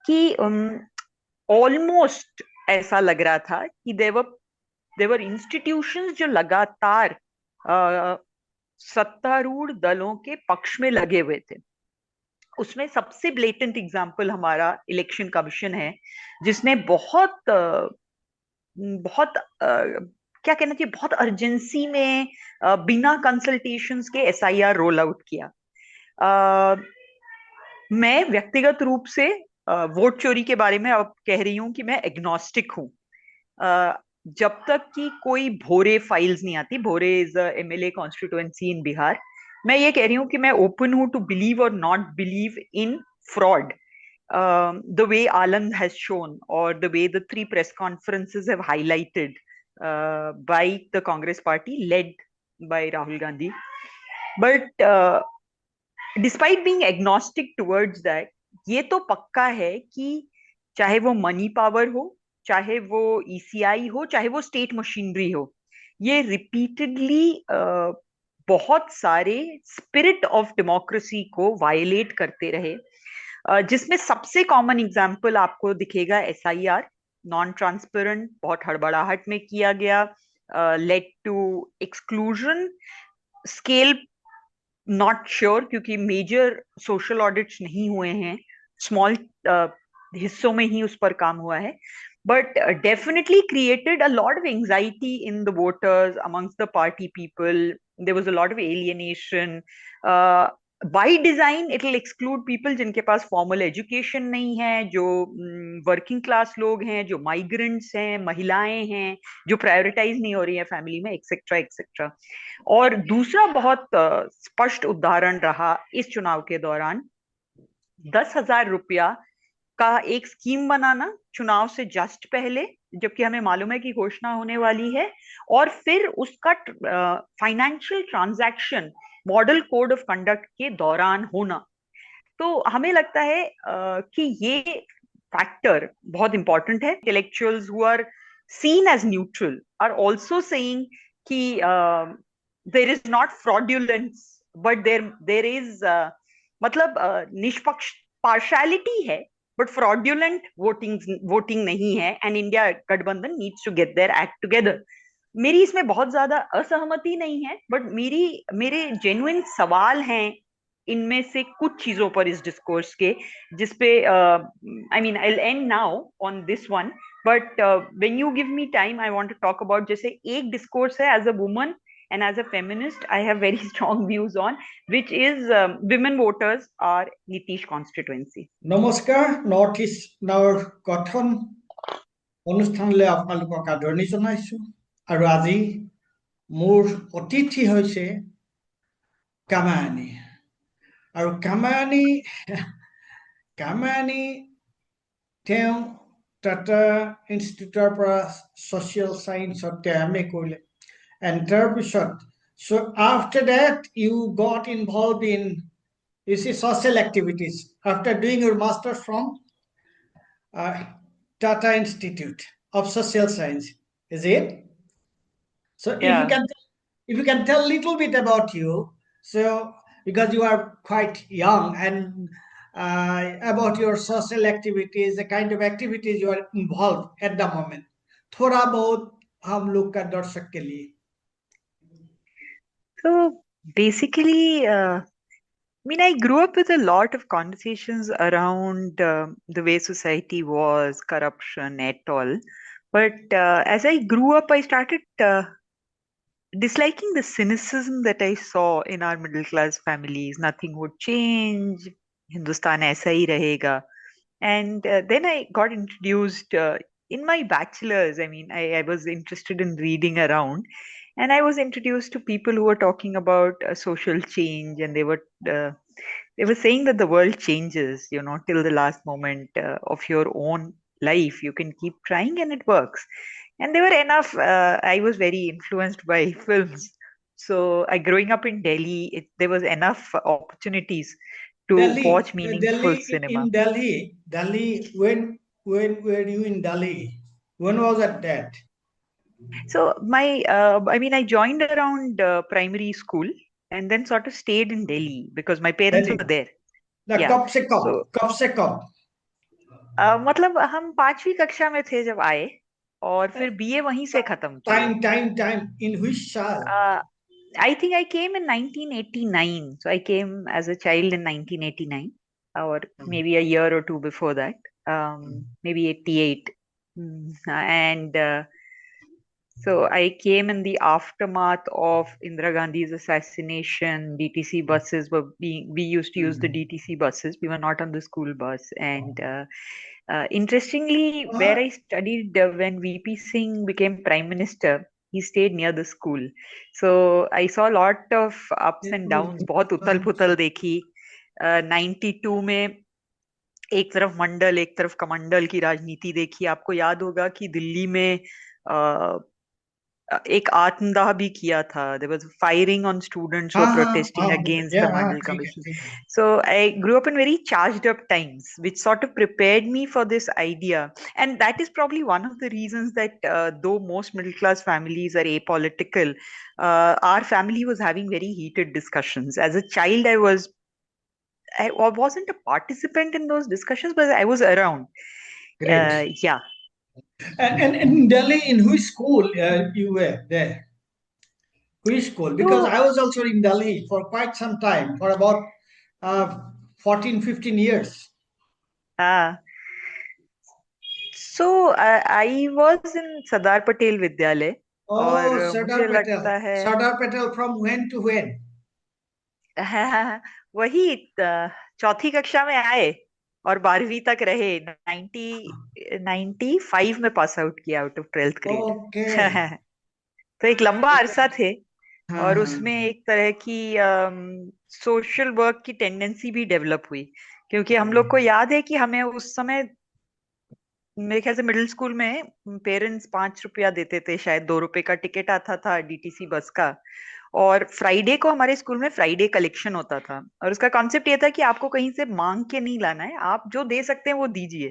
कि ऑलमोस्ट ऐसा लग रहा था कि देवर इंस्टीट्यूशंस जो लगातार अ, सत्तारूढ़ दलों के पक्ष में लगे हुए थे। उसमें सबसे ब्लेटेंट एग्जाम्पल हमारा इलेक्शन कमीशन है, जिसने बहुत क्या कहना चाहिए, बहुत अर्जेंसी में बिना कंसल्टेशंस के एसआईआर रोल आउट किया। अ, मैं व्यक्तिगत रूप से वोट चोरी के बारे में अब कह रही हूँ कि मैं एग्नोस्टिक हूँ। जब तक कि कोई भोरे फाइल्स नहीं आती, भोरे इज एमएलए कॉन्स्टिट्युएंसी इन बिहार, मैं ये कह रही हूँ कि मैं ओपन हूँ टू बिलीव और not believe in fraud, the way Anand has shown, or the way the three press conferences have highlighted by the Congress party led by Rahul Gandhi. But despite being agnostic towards that, ये तो पक्का है कि चाहे वो money power हो, चाहे वो ईसीआई हो, चाहे वो स्टेट मशीनरी हो, ये रिपीटेडली बहुत सारे स्पिरिट ऑफ डेमोक्रेसी को वायलेट करते रहे। जिसमें सबसे कॉमन एग्जाम्पल आपको दिखेगा एसआईआर, नॉन ट्रांसपेरेंट, बहुत हड़बड़ाहट में किया गया, led to exclusion, scale not sure क्योंकि मेजर सोशल ऑडिट्स नहीं हुए हैं, स्मॉल हिस्सों में ही उस पर काम हुआ है, but definitely created a lot of anxiety in the voters amongst the party people. There was a lot of alienation. By design it will exclude people जिनके पास फॉर्मल एजुकेशन नहीं है, जो वर्किंग क्लास लोग हैं, जो माइग्रेंट्स हैं, महिलाएं हैं, जो प्रायोरिटाइज नहीं हो रही है फैमिली में, एक्सेट्रा एक्सेट्रा। और दूसरा बहुत स्पष्ट उदाहरण रहा इस चुनाव के दौरान, 10,000 रुपया का एक स्कीम बनाना चुनाव से जस्ट पहले, जबकि हमें मालूम है कि घोषणा होने वाली है, और फिर उसका financial transaction model code of conduct के दौरान होना। तो हमें लगता है कि ये फैक्टर बहुत इंपॉर्टेंट है। Intellectuals who are seen as neutral are also saying कि there is not fraudulence, but there is मतलब निष्पक्ष पार्शियलिटी है, बट फ्रॉड्यूलेंट वोटिंग नहीं है, एंड इंडिया गठबंधन needs to get their act together. मेरी इसमें बहुत ज्यादा असहमति नहीं है, बट मेरे जेन्युइन सवाल हैं इनमें से कुछ चीजों पर इस डिस्कोर्स के, जिसपे I mean I will end now on this one, but when you give me time I want to talk about, जैसे एक डिस्कोर्स है as a woman and as a feminist I have very strong views on, which is women voters are Nitish constituency. নমস্কাৰ north ইষ্ট নাওৰ গঠন অনুষ্ঠানলৈ আপোনালোকক আদৰণি জনাইছো আৰু আজি মোৰ অতিথি হৈছে কামায়নী আৰু কামায়নী তেওঁ টাটা ইনষ্টিটিউটৰ পৰা ছ'চিয়েল সায়েন্সত এম এ কৰিলে and তাৰপিছত so after that you got involved in you see social activities after doing your master's from uh, Tata Institute of Social Science, is it? So Yeah. if you can tell a little bit about you, so because you are quite young and about your social activities, the kind of activities you are involved at the moment, थोड़ा बहुत हम लोग का दर्शक के लिए. So basically, I mean, I grew up with a lot of conversations around the way society was, corruption, et al. But as I grew up, I started disliking the cynicism that I saw in our middle class families. Nothing would change. Hindustan aisa hi rahega. And then I got introduced in my bachelor's. I mean, I was interested in reading around, and I was introduced to people who were talking about social change, and they were saying that the world changes, till the last moment of your own life. You can keep trying, and it works. And there were enough. I was very influenced by films. So, growing up in Delhi, there was enough opportunities to watch meaningful cinema. In Delhi, when were you in Delhi? When was that? So I mean, I joined around primary school and then sort of stayed in Delhi because my parents were Delhi. there. The Yeah. कब से So कब कब से कब मतलब हम 5वीं कक्षा में थे जब आए, और फिर बीए वहीं से खत्म किए। Time. In which saal? I think I came in 1989. So I came as a child in 1989, or maybe a year or two before that, maybe 88. And so I came in the aftermath of Indira Gandhi's assassination. DTC buses were being, we used to use the DTC buses. We were not on the school bus. And interestingly, where I studied when VP Singh became Prime Minister, he stayed near the school. So I saw a lot of ups and downs. बहुत उथल पुथल देखी। 92 में एक तरफ मंडल, एक तरफ कमंडल की राजनीति देखी। आपको याद होगा कि दिल्ली में अ, एक आत्मदाह भी किया था। There was firing on students who were हाँ प्रोटेस्टिंग अगेंस्ट द yeah हाँ मंडल ठीक है कमीशन। ठीक है So I grew up in very charged up times, which sort of prepared me for this idea. And that is probably one of the reasons that though most middle class families are apolitical, our family was having very heated discussions. As a child, I wasn't a participant in those discussions, but I was around. great. Yeah. And in Delhi, in which school you were there? Which school? Because So I was also in Delhi for quite some time, for about uh, 14, 15 years. uh, I was in Sardar Patel Vidyalay, और Oh, Sardar मुझे Patel. लगता है Sardar Patel from when to when? वही चौथी कक्षा में आए और 12वीं तक रहे। 1995 में पास आउट किया out of 12th grade. Okay. तो एक लंबा अरसा थे। हाँ और हाँ उसमें एक तरह की सोशल वर्क की टेंडेंसी भी डेवलप हुई, क्योंकि हम लोग को याद है कि हमें उस समय, मेरे ख्याल से मिडिल स्कूल में, पेरेंट्स 5 रुपया देते थे, शायद 2 रुपए का टिकट आता था डीटीसी बस का। और फ्राइडे को हमारे स्कूल में फ्राइडे कलेक्शन होता था, और उसका कॉन्सेप्ट ये था कि आपको कहीं से मांग के नहीं लाना है, आप जो दे सकते हैं वो दीजिए।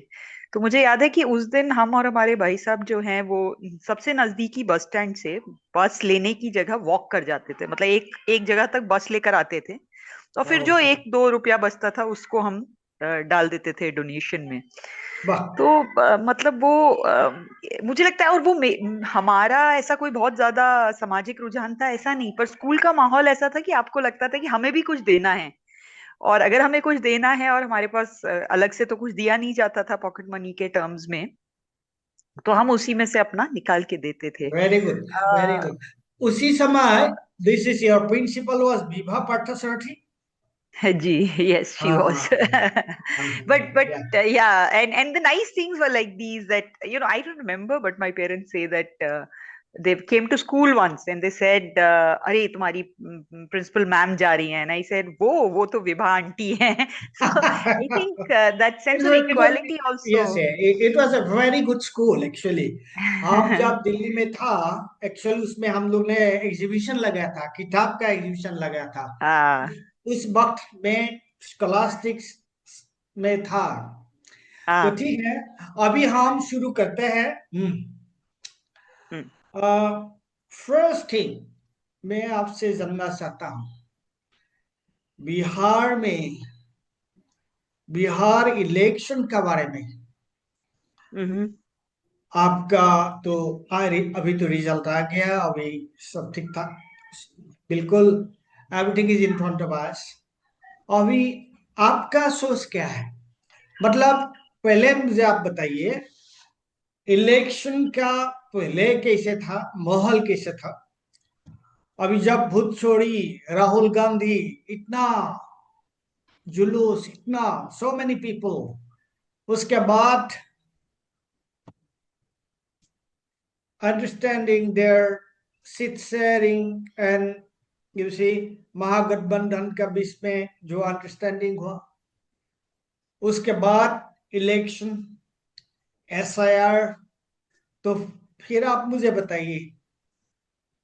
तो मुझे याद है कि उस दिन हम और हमारे भाई साहब जो हैं वो सबसे नजदीकी बस स्टैंड से बस लेने की जगह वॉक कर जाते थे। मतलब एक एक जगह तक बस लेकर आते थे, और फिर जो ओके 1-2 रुपया बचता था उसको हम डाल देते थे डोनेशन में। वाह तो मतलब वो मुझे लगता है, और वो हमारा ऐसा कोई बहुत ज्यादा सामाजिक रुझान था ऐसा नहीं, पर स्कूल का माहौल ऐसा था कि आपको लगता था कि हमें भी कुछ देना है। और अगर हमें कुछ देना है और हमारे पास अलग से तो कुछ दिया नहीं जाता था पॉकेट मनी के टर्म्स में, तो हम उसी में से अपना निकाल के देते थे। वेरी गुड वेरी गुड उसी समय this is your principal was Vibha Parthasarathy Ji, yes, she was. हाँ But yeah yeah, and the nice things were like these, that I don't remember, but my parents say that they came to school once and they said, "अरे तुम्हारी principal ma'am जा रही है," and I said, "वो तो Vibha aunty हैं." So I think that sense of it was equality yes also. it was a very good school actually हम जब दिल्ली में था एक्चुअली उसमें हम लोग ने एग्जीबिशन लगाया था किताब का एग्जीबिशन लगाया था हाँ उस वक्त में स्कॉलास्टिक्स में था तो हाँ। ठीक है अभी हम शुरू करते हैं हम्म फर्स्ट थिंग मैं आपसे जानना चाहता हूँ बिहार में बिहार इलेक्शन के बारे में हम्म आपका तो अभी तो रिजल्ट आ गया अभी सब ठीक था बिल्कुल everything is in front of us अभी आपका सोच क्या है मतलब पहले मुझे आप बताइए इलेक्शन का पहले कैसे था माहौल कैसे था अभी जब भूत छोड़ी राहुल गांधी इतना जुलूस इतना सो मेनी पीपल उसके बाद understanding their seat sharing and you see महागठबंधन का बीच में जो अंडरस्टैंडिंग हुआ उसके बाद इलेक्शन एसआईआर तो फिर आप मुझे बताइए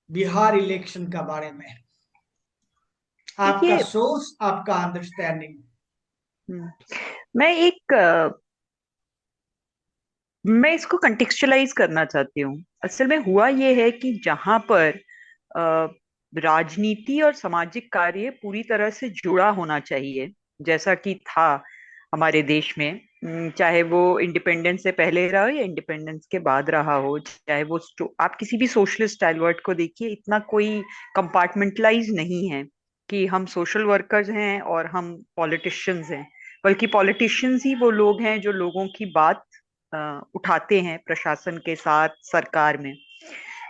बिहार इलेक्शन का बारे में आपका देखिए, सोच आपका अंडरस्टैंडिंग हम्म, मैं एक मैं इसको कंटेक्चुअलाइज करना चाहती हूँ। असल में हुआ ये है कि जहां पर अ, राजनीति और सामाजिक कार्य पूरी तरह से जुड़ा होना चाहिए, जैसा कि था हमारे देश में, चाहे वो इंडिपेंडेंस से पहले रहा हो या इंडिपेंडेंस के बाद रहा हो, चाहे वो आप किसी भी सोशलिस्ट स्टाइलवर्ड को देखिए, इतना कोई कंपार्टमेंटलाइज नहीं है कि हम सोशल वर्कर्स हैं और हम पॉलिटिशियंस हैं। बल्कि पॉलिटिशियंस ही वो लोग हैं जो लोगों की बात उठाते हैं प्रशासन के साथ, सरकार में।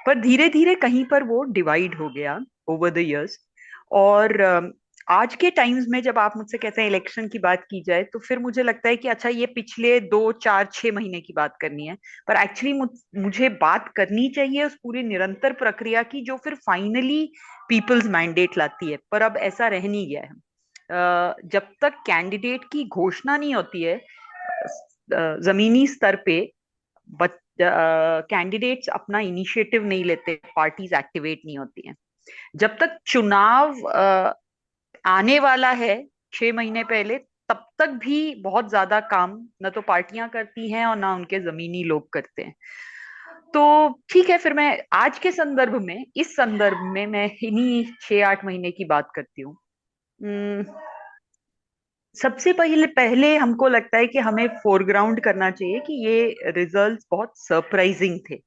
पर धीरे धीरे कहीं पर वो डिवाइड हो गया ओवर द इयर्स। और आज के टाइम्स में जब आप मुझसे कहते हैं इलेक्शन की बात की जाए, तो फिर मुझे लगता है कि अच्छा, ये पिछले 2 4 6 महीने की बात करनी है। पर एक्चुअली मुझे बात करनी चाहिए उस पूरी निरंतर प्रक्रिया की, जो फिर फाइनली पीपल्स मैंडेट लाती है। पर अब ऐसा रह नहीं गया है। जब तक कैंडिडेट की घोषणा नहीं होती है जमीनी स्तर पे, कैंडिडेट्स अपना इनिशिएटिव नहीं लेते, पार्टीज एक्टिवेट नहीं होती हैं। जब तक चुनाव आने वाला है 6 महीने पहले, तब तक भी बहुत ज्यादा काम न तो पार्टियां करती हैं और ना उनके जमीनी लोग करते हैं। तो ठीक है, फिर मैं आज के संदर्भ में, इस संदर्भ में मैं इन्हीं 6 8 महीने की बात करती हूँ। हम्म, सबसे पहले पहले हमको लगता है कि हमें फोरग्राउंड करना चाहिए कि ये रिजल्ट्स बहुत सरप्राइजिंग थे।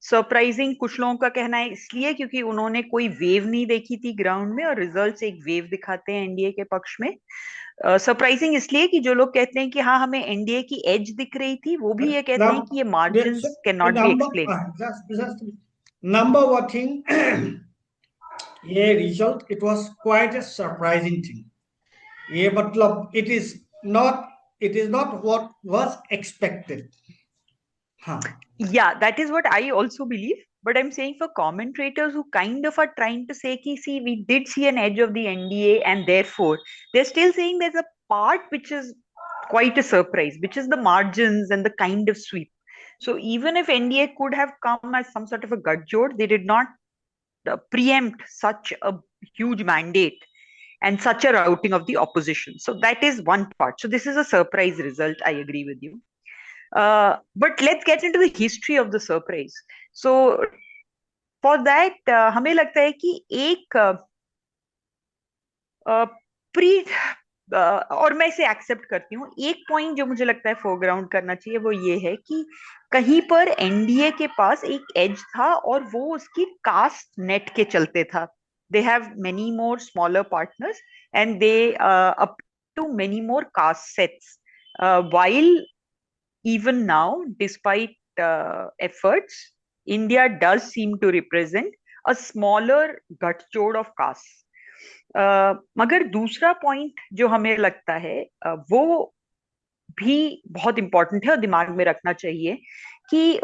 सरप्राइजिंग कुछ लोगों का कहना है इसलिए क्योंकि उन्होंने कोई वेव नहीं देखी थी ग्राउंड में, और रिजल्ट्स एक वेव दिखाते हैं एनडीए के पक्ष में। सरप्राइजिंग इसलिए कि जो लोग कहते हैं कि हाँ हमें एनडीए की एज दिख रही थी, वो भी ये कहते हैं कि ये That's margins can the not be number. Explain. Just number one thing. ये result, it was quite a surprising thing. ये मतलब it is not what was expected. हाँ. Yeah, that is what I also believe. But I'm saying for commentators who kind of are trying to say, ki, see, we did see an edge of the NDA, and therefore they're still saying there's a part which is quite a surprise, which is the margins and the kind of sweep. So even if NDA could have come as some sort of a gutjod, they did not preempt such a huge mandate and such a routing of the opposition. So that is one part. So this is a surprise result. I agree with you. But let's get into the history of the surprise. So for that, हमें लगता है कि एक pre और मैं इसे accept करती हूँ, एक पॉइंट जो मुझे लगता है फोरग्राउंड करना चाहिए वो ये है कि कहीं पर एनडीए के पास एक एज था, और वो उसकी कास्ट नेट के चलते था। They have many more smaller partners, and they up to many more caste sets, while even now, despite efforts, India does seem to represent a smaller गठजोड़ of castes. मगर दूसरा पॉइंट जो हमें लगता है वो भी बहुत इंपॉर्टेंट है और दिमाग में रखना चाहिए कि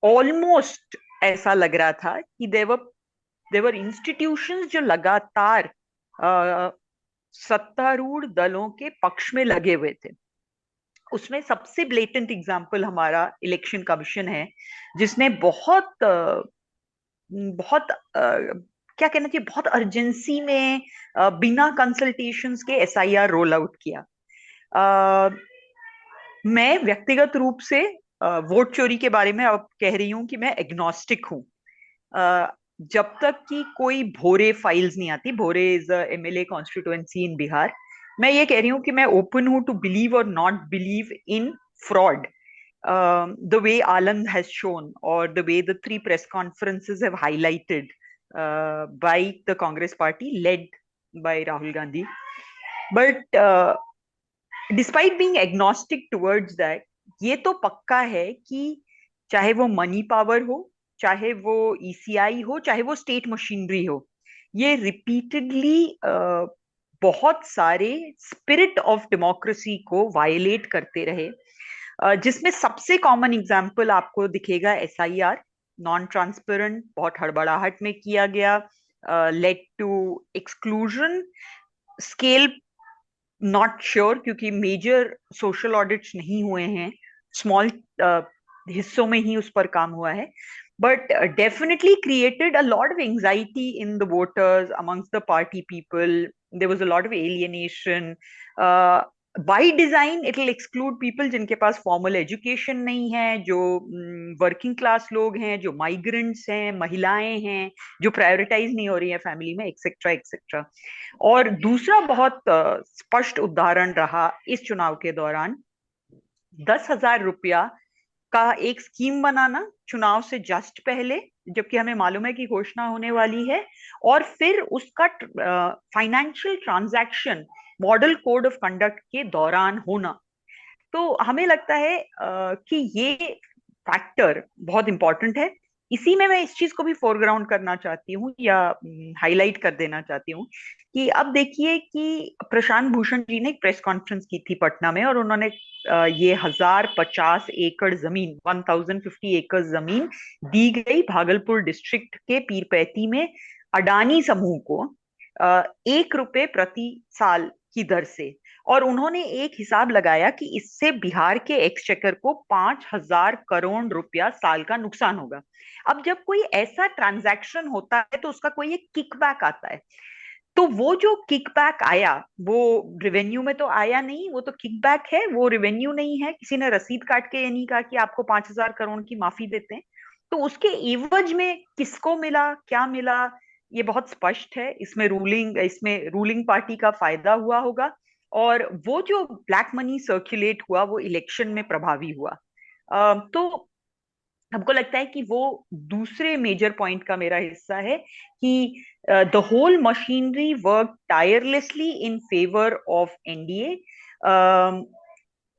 ऑलमोस्ट ऐसा लग रहा था कि देवर इंस्टीट्यूशंस जो लगातार सत्तारूढ़ दलों के पक्ष में लगे हुए थे। उसमें सबसे ब्लेटेंट एग्जाम्पल हमारा इलेक्शन कमीशन है, जिसने बहुत क्या कहना चाहिए, बहुत अर्जेंसी में बिना कंसल्टेशंस के एसआईआर रोल आउट किया। मैं व्यक्तिगत रूप से वोट चोरी के बारे में अब कह रही हूँ कि मैं एग्नोस्टिक हूँ। जब तक कि कोई भोरे फाइल्स नहीं आती, भोरे इज एमएलए कॉन्स्टिट्यूएंसी इन बिहार, मैं ये कह रही हूँ कि मैं ओपन हूँ टू बिलीव और not believe in fraud, the way Aland has shown, or the way the 3 press conferences have highlighted by the Congress party led by Rahul Gandhi. But despite being agnostic towards that, ये तो पक्का है कि चाहे वो money power हो, चाहे वो ईसीआई हो, चाहे वो स्टेट मशीनरी हो, ये रिपीटेडली बहुत सारे स्पिरिट ऑफ डेमोक्रेसी को वायलेट करते रहे। जिसमें सबसे कॉमन एग्जाम्पल आपको दिखेगा एसआईआर, नॉन ट्रांसपेरेंट, बहुत हड़बड़ाहट में किया गया, led to exclusion, scale not sure क्योंकि मेजर सोशल ऑडिट्स नहीं हुए हैं, स्मॉल हिस्सों में ही उस पर काम हुआ है, but definitely created a lot of anxiety in the voters, amongst the party people. There was a lot of alienation. Bye design it will exclude people जिनके पास फॉर्मल एजुकेशन नहीं है, जो वर्किंग क्लास लोग हैं, जो माइग्रेंट्स हैं, महिलाएं हैं, जो प्रायोरिटाइज नहीं हो रही है फैमिली में, एक्सेट्रा एक्सेट्रा। और दूसरा बहुत स्पष्ट उदाहरण रहा इस चुनाव के दौरान, 10,000 रुपया का एक स्कीम बनाना चुनाव से जस्ट पहले, जबकि हमें मालूम है कि घोषणा होने वाली है, और फिर उसका financial transaction model code of conduct के दौरान होना। तो हमें लगता है कि ये फैक्टर बहुत इंपॉर्टेंट है। इसी में मैं इस चीज को भी फोरग्राउंड करना चाहती हूँ या हाईलाइट कर देना चाहती हूँ कि अब देखिए कि प्रशांत भूषण जी ने एक प्रेस कॉन्फ्रेंस की थी पटना में, और उन्होंने ये 1,050 एकड़ जमीन, 1,050 एकड़ जमीन दी गई भागलपुर डिस्ट्रिक्ट के पीरपैती में अडानी समूह को 1 रुपए प्रति साल की दर से। और उन्होंने एक हिसाब लगाया कि इससे बिहार के एक्सचेकर को 5,000 करोड़ रुपया साल का नुकसान होगा। अब जब कोई ऐसा ट्रांजैक्शन होता है तो उसका कोई एक किकबैक आता है, तो वो जो किकबैक आया वो रेवेन्यू में तो आया नहीं, वो तो किकबैक है, वो रेवेन्यू नहीं है। किसी ने रसीद काट के ये नहीं कहा कि आपको 5,000 करोड़ की माफी देते हैं। तो उसके एवज में किसको मिला, क्या मिला, ये बहुत स्पष्ट है। इसमें रूलिंग पार्टी का फायदा हुआ होगा, और वो जो ब्लैक मनी सर्कुलेट हुआ वो इलेक्शन में प्रभावी हुआ। तो हमको लगता है कि वो दूसरे मेजर पॉइंट का मेरा हिस्सा है कि the whole machinery work tirelessly in favour of NDA,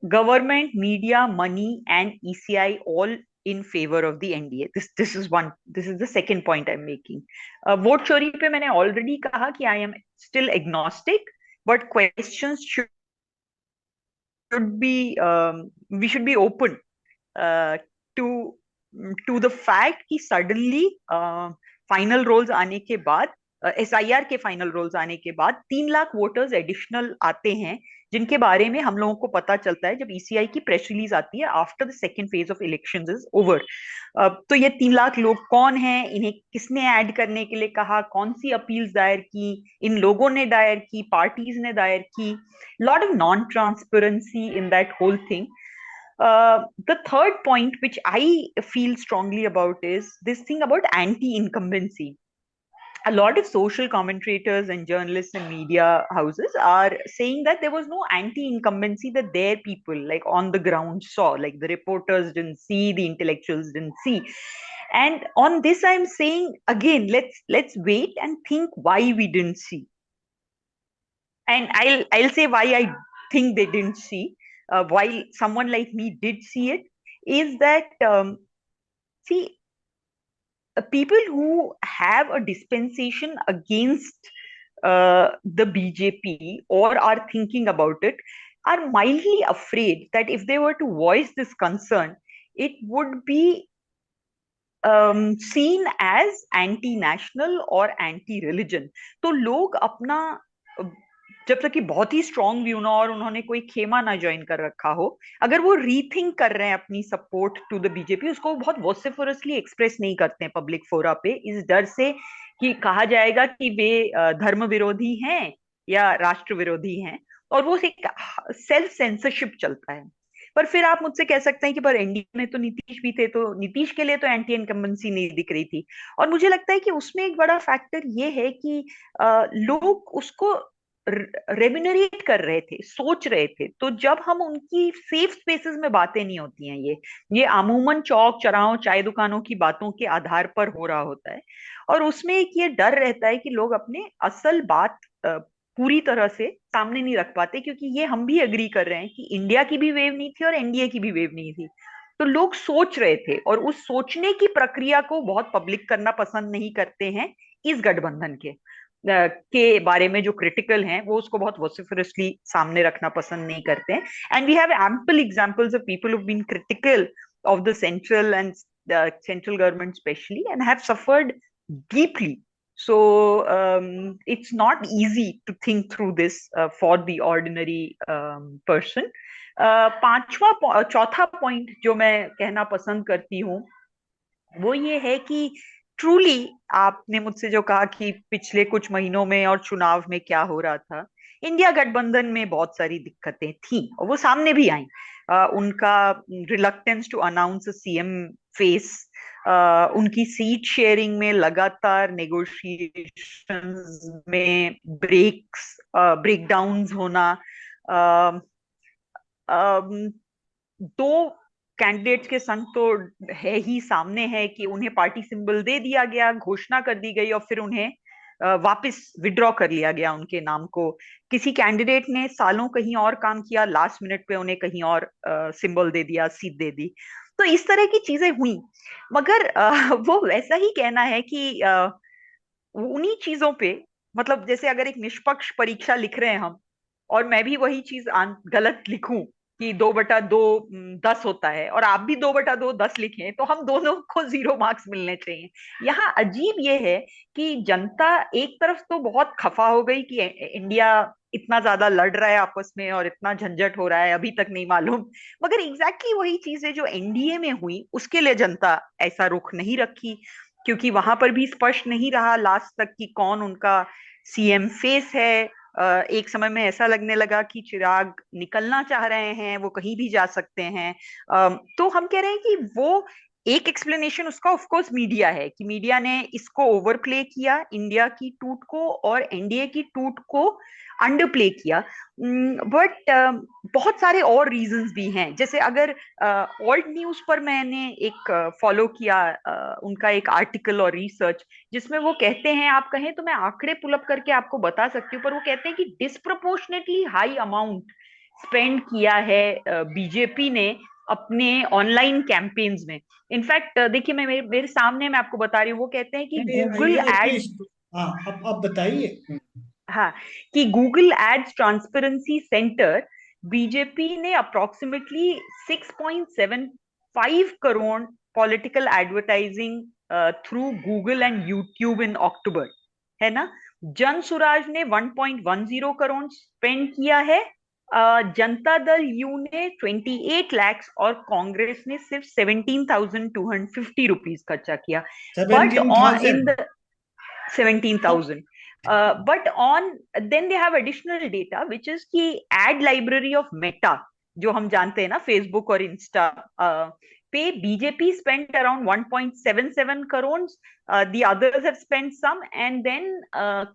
government, media, money, and ECI all in favor of the NDA. This is one. This is the second point I'm making. Vote चोरी पे मैंने already कहा कि I am still agnostic, but questions should be we should be open to the fact कि suddenly final roles आने के बाद, SIR के फाइनल रोल्स आने के बाद 3 लाख वोटर्स एडिशनल आते हैं, जिनके बारे में हम लोगों को पता चलता है जब ECI की प्रेस रिलीज आती है after the second phase of elections is over. तो ये 3 लाख लोग कौन हैं, इन्हें किसने ऐड करने के लिए कहा, कौन सी अपील्स दायर की, इन लोगों ने दायर की, पार्टीज ने दायर की, lot of non transparency in that whole thing. The third point which I feel strongly about is this thing about anti-incumbency. A lot of social commentators and journalists and media houses are saying that there was no anti-incumbency that their people like on the ground saw, like the reporters didn't see, the intellectuals didn't see. And on this I'm saying again, let's wait and think why we didn't see. And I'll say why I think they didn't see, while someone like me did see it, is that see, people who have a dispensation against the BJP or are thinking about it are mildly afraid that if they were to voice this concern, it would be seen as anti-national or anti-religion. तो लोग अपना, जब तक कि बहुत ही strong view ना और उन्होंने कोई खेमा ना ज्वाइन कर रखा हो, अगर वो रीथिंक कर रहे हैं अपनी सपोर्ट टू द बीजेपी, उसको बहुत वोसिफरसली एक्सप्रेस नहीं करते हैं पब्लिक फोरा पे, इस डर से कि कहा जाएगा कि वे धर्म विरोधी हैं या राष्ट्र विरोधी हैं, और वो एक सेल्फ सेंसरशिप चलता है। पर फिर आप मुझसे कह सकते हैं कि पर एनडीए में तो नीतीश भी थे, तो नीतीश के लिए तो एंटी इनकम्बेंसी नहीं दिख रही थी। और मुझे लगता है कि उसमें एक बड़ा फैक्टर ये है कि लोग उसको रेम्यूनरेट कर रहे थे, सोच रहे थे। तो जब हम उनकी सेफ स्पेसेस में बातें नहीं होती हैं, ये अमूमन चौक चौराहों चाय दुकानों की बातों के आधार पर हो रहा होता है, और उसमें एक ये डर रहता है कि लोग अपने असल बात पूरी तरह से सामने नहीं रख पाते, क्योंकि ये हम भी एग्री कर रहे हैं कि इंडिया की भी वेव नहीं थी और एनडीए की भी वेव नहीं थी। तो लोग सोच रहे थे, और उस सोचने की प्रक्रिया को बहुत पब्लिक करना पसंद नहीं करते हैं इस गठबंधन के बारे में। जो क्रिटिकल हैं वो उसको बहुत वोसिफरसली सामने रखना पसंद नहीं करते हैं। And we have ample examples of people who been critical of the central and central government especially, and have suffered deeply. So it's not easy to think through this for the ordinary person. चौथा point जो मैं कहना पसंद करती हूँ वो ये है कि ट्रूली आपने मुझसे जो कहा कि पिछले कुछ महीनों में और चुनाव में क्या हो रहा था, इंडिया गठबंधन में बहुत सारी दिक्कतें थी और वो सामने भी आई। उनका reluctance to announce CM face, उनकी सीट शेयरिंग में लगातार नेगोशिएशंस में ब्रेकडाउन्स होना, अ, दो कैंडिडेट्स के संग तो है ही, सामने है कि उन्हें पार्टी सिंबल दे दिया गया, घोषणा कर दी गई और फिर उन्हें वापस विड्रॉ कर लिया गया उनके नाम को। किसी कैंडिडेट ने सालों कहीं और काम किया, लास्ट मिनट पे उन्हें कहीं और सिंबल दे दिया, सीट दे दी। तो इस तरह की चीजें हुई। मगर वो वैसा ही कहना है कि उन्हीं चीजों पे, मतलब जैसे अगर एक निष्पक्ष परीक्षा लिख रहे हैं हम, और मैं भी वही चीज गलत लिखूं कि 2/2 10 होता है, और आप भी 2/2 10 लिखें, तो हम दोनों को 0 मार्क्स मिलने चाहिए। यहाँ अजीब ये है कि जनता एक तरफ तो बहुत खफा हो गई कि इंडिया इतना ज्यादा लड़ रहा है आपस में और इतना झंझट हो रहा है, अभी तक नहीं मालूम। मगर एग्जैक्टली वही चीजें जो एनडीए में हुई उसके लिए जनता ऐसा रुख नहीं रखी, क्योंकि वहां पर भी स्पष्ट नहीं रहा लास्ट तक कि कौन उनका सीएम फेस है। एक समय में ऐसा लगने लगा कि चिराग निकलना चाह रहे हैं, वो कहीं भी जा सकते हैं। तो हम कह रहे हैं कि वो एक एक्सप्लेनेशन उसका ऑफ कोर्स मीडिया है, कि मीडिया ने इसको ओवर प्ले किया, इंडिया की टूट को और एनडीए की टूट को अंडर प्ले किया। बट बहुत सारे और रीजंस भी हैं। जैसे अगर ऑल्ट न्यूज पर मैंने एक फॉलो किया, उनका एक आर्टिकल और रिसर्च, जिसमें वो कहते हैं, आप कहें तो मैं आंकड़े पुलअप करके आपको बता सकती हूँ, पर वो कहते हैं कि डिस्प्रोपोर्शनेटली हाई अमाउंट स्पेंड किया है बीजेपी ने अपने ऑनलाइन कैंपेन्स में। इनफैक्ट देखिए, मैं मेरे सामने मैं आपको बता रही हूँ, वो कहते हैं कि गूगल ये एड्स, प्लीज, हाँ अब बताइए। हाँ, कि Google ads transparency centre, BJP ने approximately 6.75 crore political advertising through Google and YouTube in October, है ना। जन सुराज ने 1.10 करोड़ स्पेंड किया है, जनता दल यू ने 28 लाख और कांग्रेस ने सिर्फ 17,250 रुपीज खर्चा किया। But on in 17,000। The 17,000, but on then they have additional data which is कि ad library of Meta, जो हम जानते हैं ना, फेसबुक और इंस्टा पे BJP spent around 1.77 crores, the others have spent some, and then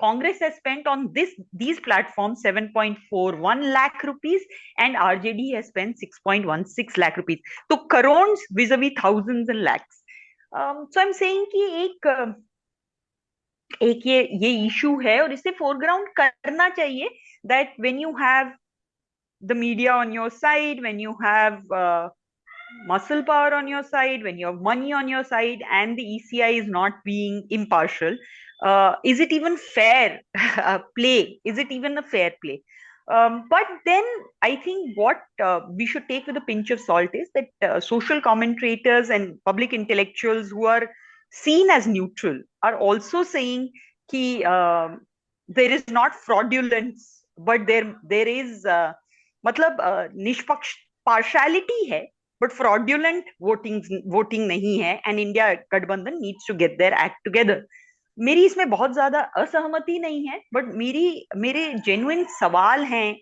Congress has spent on these platforms 7.41 lakh rupees, and RJD has spent 6.16 lakh rupees. तो crores vis-a-vis thousands and lakhs. So I'm saying कि एक ये issue है और इसे foreground करना चाहिए, that when you have the media on your side, when you have muscle power on your side, when you have money on your side, and the ECI is not being impartial, is it even fair play? Is it even a fair play? But then I think what we should take with a pinch of salt is that social commentators and public intellectuals who are seen as neutral are also saying कि there is not fraudulence, but there is मतलब निष्पक्ष partiality है, but fraudulent voting नहीं है, and India गठबंधन needs to get their act together. मेरी इसमें बहुत ज्यादा असहमति नहीं है, बट मेरे जेन्युइन सवाल हैं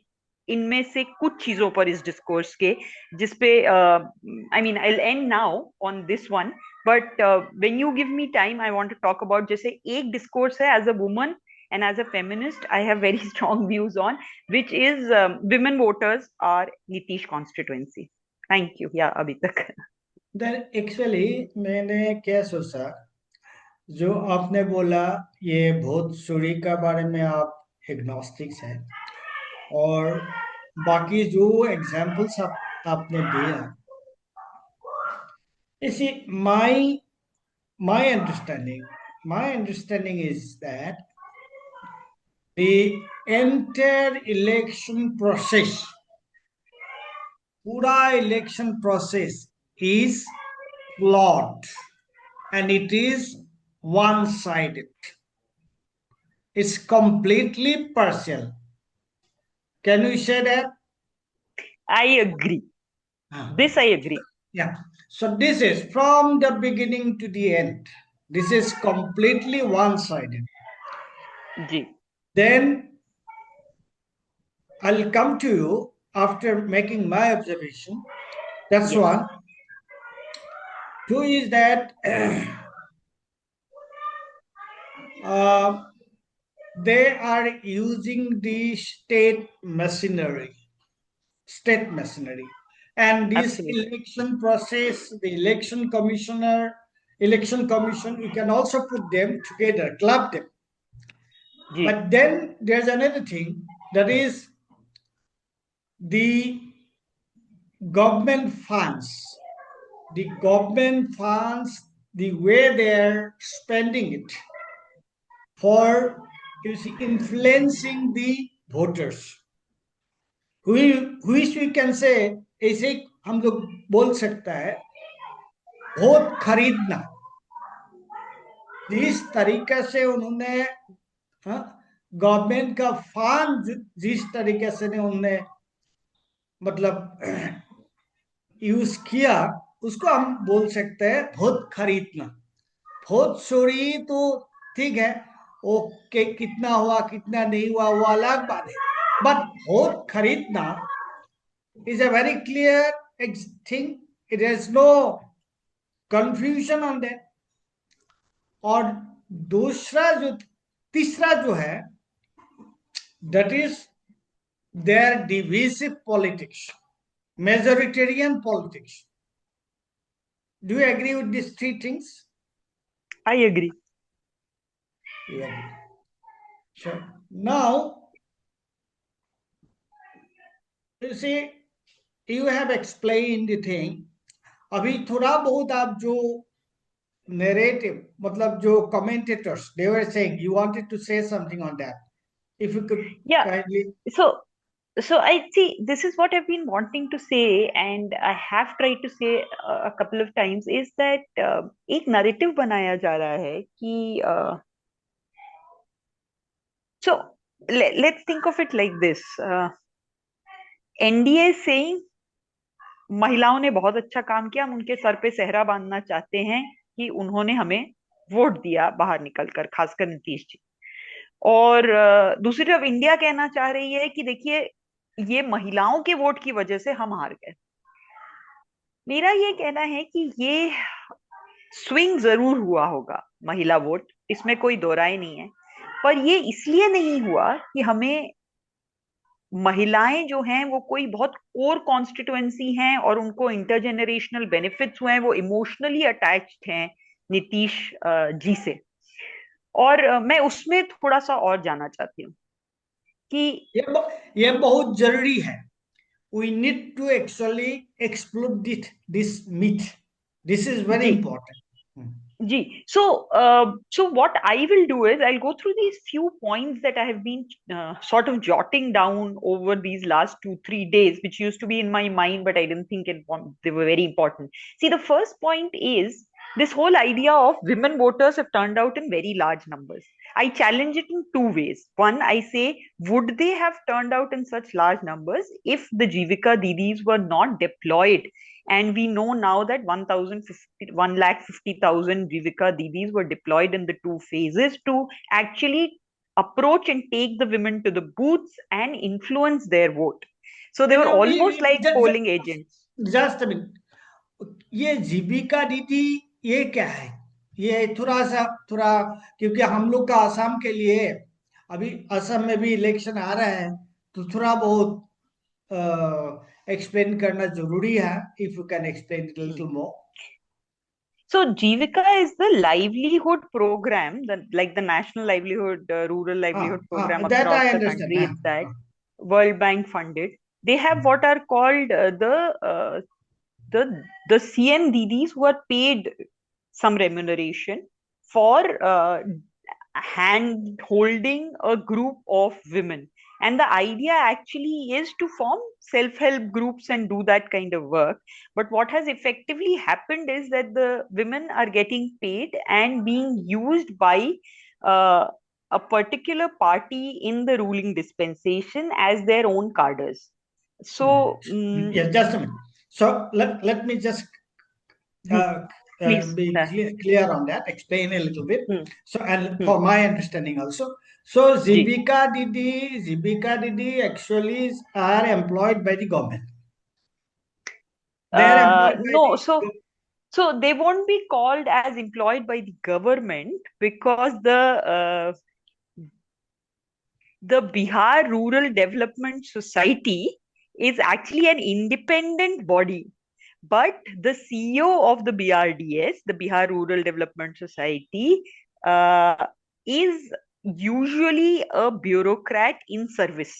इनमें से कुछ चीजों पर इस डिस्कोर्स के, जिसपे I mean I will end now on this one, but when you give me time I want to talk about, जैसे एक डिस्कोर्स है as a woman and as a feminist I have very strong views on, which is women voters are Nitish constituency. Thank you, या अभी तक। Then actually मैंने क्या सोचा, जो आपने बोला ये भूत चोरी का बारे में आप एग्नोस्टिक्स हैं, और बाकी जो एग्जाम्पल्स आपने दिया, इसी my understanding is that the entire election process, पूरा election process is flawed and it is one-sided. It's completely partial. Can you say that? I agree. This I agree. Yeah. So this is from the beginning to the end. This is completely one-sided. Ji. Then I'll come to you after making my observation. That's Yes. one. Two is that they are using the state machinery, and this Absolutely. election process, the election commissioner, election commission, you can also put them together, club them. Ji. But then there's another thing, that is the government funds. The government funds, the way they're spending it for, you see, influencing the voters. Which we can say, ऐसे हम लोग बोल सकता है, vote खरीदना। जिस तरीके से उन्होंने गवर्नमेंट का फंड, जिस तरीके से उन्होंने मतलब यूज किया, उसको हम बोल सकते हैं वोट खरीदना। वोट चोरी तो ठीक है, वो कितना हुआ कितना नहीं हुआ वो अलग बात है, बट वोट खरीदना is a very clear thing. It has no confusion on that. और दूसरा जो तीसरा जो है, that is their divisive politics, majoritarian politics. Do you agree with these three things? I agree. You agree. Sure. Now, you see, you have explained the thing. अभी थोड़ा बहुत आप जो narrative, मतलब जो commentators, they were saying, you wanted to say something on that. If you could Yeah. kindly. So I see, this is what I've been wanting to say, and I have tried to say a couple of times, is that एक narrative बनाया जा रहा है कि so let's think of it like this. NDA saying महिलाओं ने बहुत अच्छा काम किया, हम उनके सर पे सेहरा बांधना चाहते हैं कि उन्होंने हमें वोट दिया बाहर निकलकर, खासकर नीतीश जी। और दूसरी तरफ इंडिया कहना चाह रही है कि देखिए, ये महिलाओं के वोट की वजह से हम हार गए। मेरा ये कहना है कि ये स्विंग जरूर हुआ होगा महिला वोट, इसमें कोई दो राय नहीं है, पर ये इसलिए नहीं हुआ कि हमें महिलाएं जो हैं वो कोई बहुत कोर कॉन्स्टिट्युएंसी हैं और उनको इंटरजेनरेशनल बेनिफिट्स हुए हैं, वो इमोशनली अटैच्ड हैं नीतीश जी से। और मैं उसमें थोड़ा सा और जानना चाहती हूँ कि ये बहुत जरूरी है। We need to actually explode this myth. This is very ji important. Ji so what I will do is I'll go through these few points that I have been sort of jotting down over these last 2-3 days, which used to be in my mind but I didn't think they were very important. See, the first point is this whole idea of women voters have turned out in very large numbers. I challenge it in two ways. One, I say, would they have turned out in such large numbers if the Jivika Didis were not deployed? And we know now that 150,000 Jivika Didis were deployed in the two phases to actually approach and take the women to the booths and influence their vote. So they were almost like polling agents. Just a minute. ये जीविका दीदी ये क्या है? ये थोड़ा क्योंकि हम लोग का असम के लिए अभी असम में भी इलेक्शन आ रहा है, तो थोड़ा बहुत एक्सप्लेन करना जरूरी है. If you can explain it a little more. So Jivika is the livelihood program, like the national livelihood, rural livelihood program That across I the understand. country. It's that World Bank funded. They have what are called the CM Didis who are paid some remuneration for hand holding a group of women. And the idea actually is to form self-help groups and do that kind of work. But what has effectively happened is that the women are getting paid and being used by a particular party in the ruling dispensation as their own cadres. So Yes, just a minute. So let me just Please. be clear on that, explain a little bit. Hmm. So, and Hmm. for my understanding also. So, ji. Jibika Didi actually are employed by the government. They are employed by No, the. so they won't be called as employed by the government because the Bihar Rural Development Society is actually an independent body. But the CEO of the BRDS, the Bihar Rural Development Society, is usually a bureaucrat in service.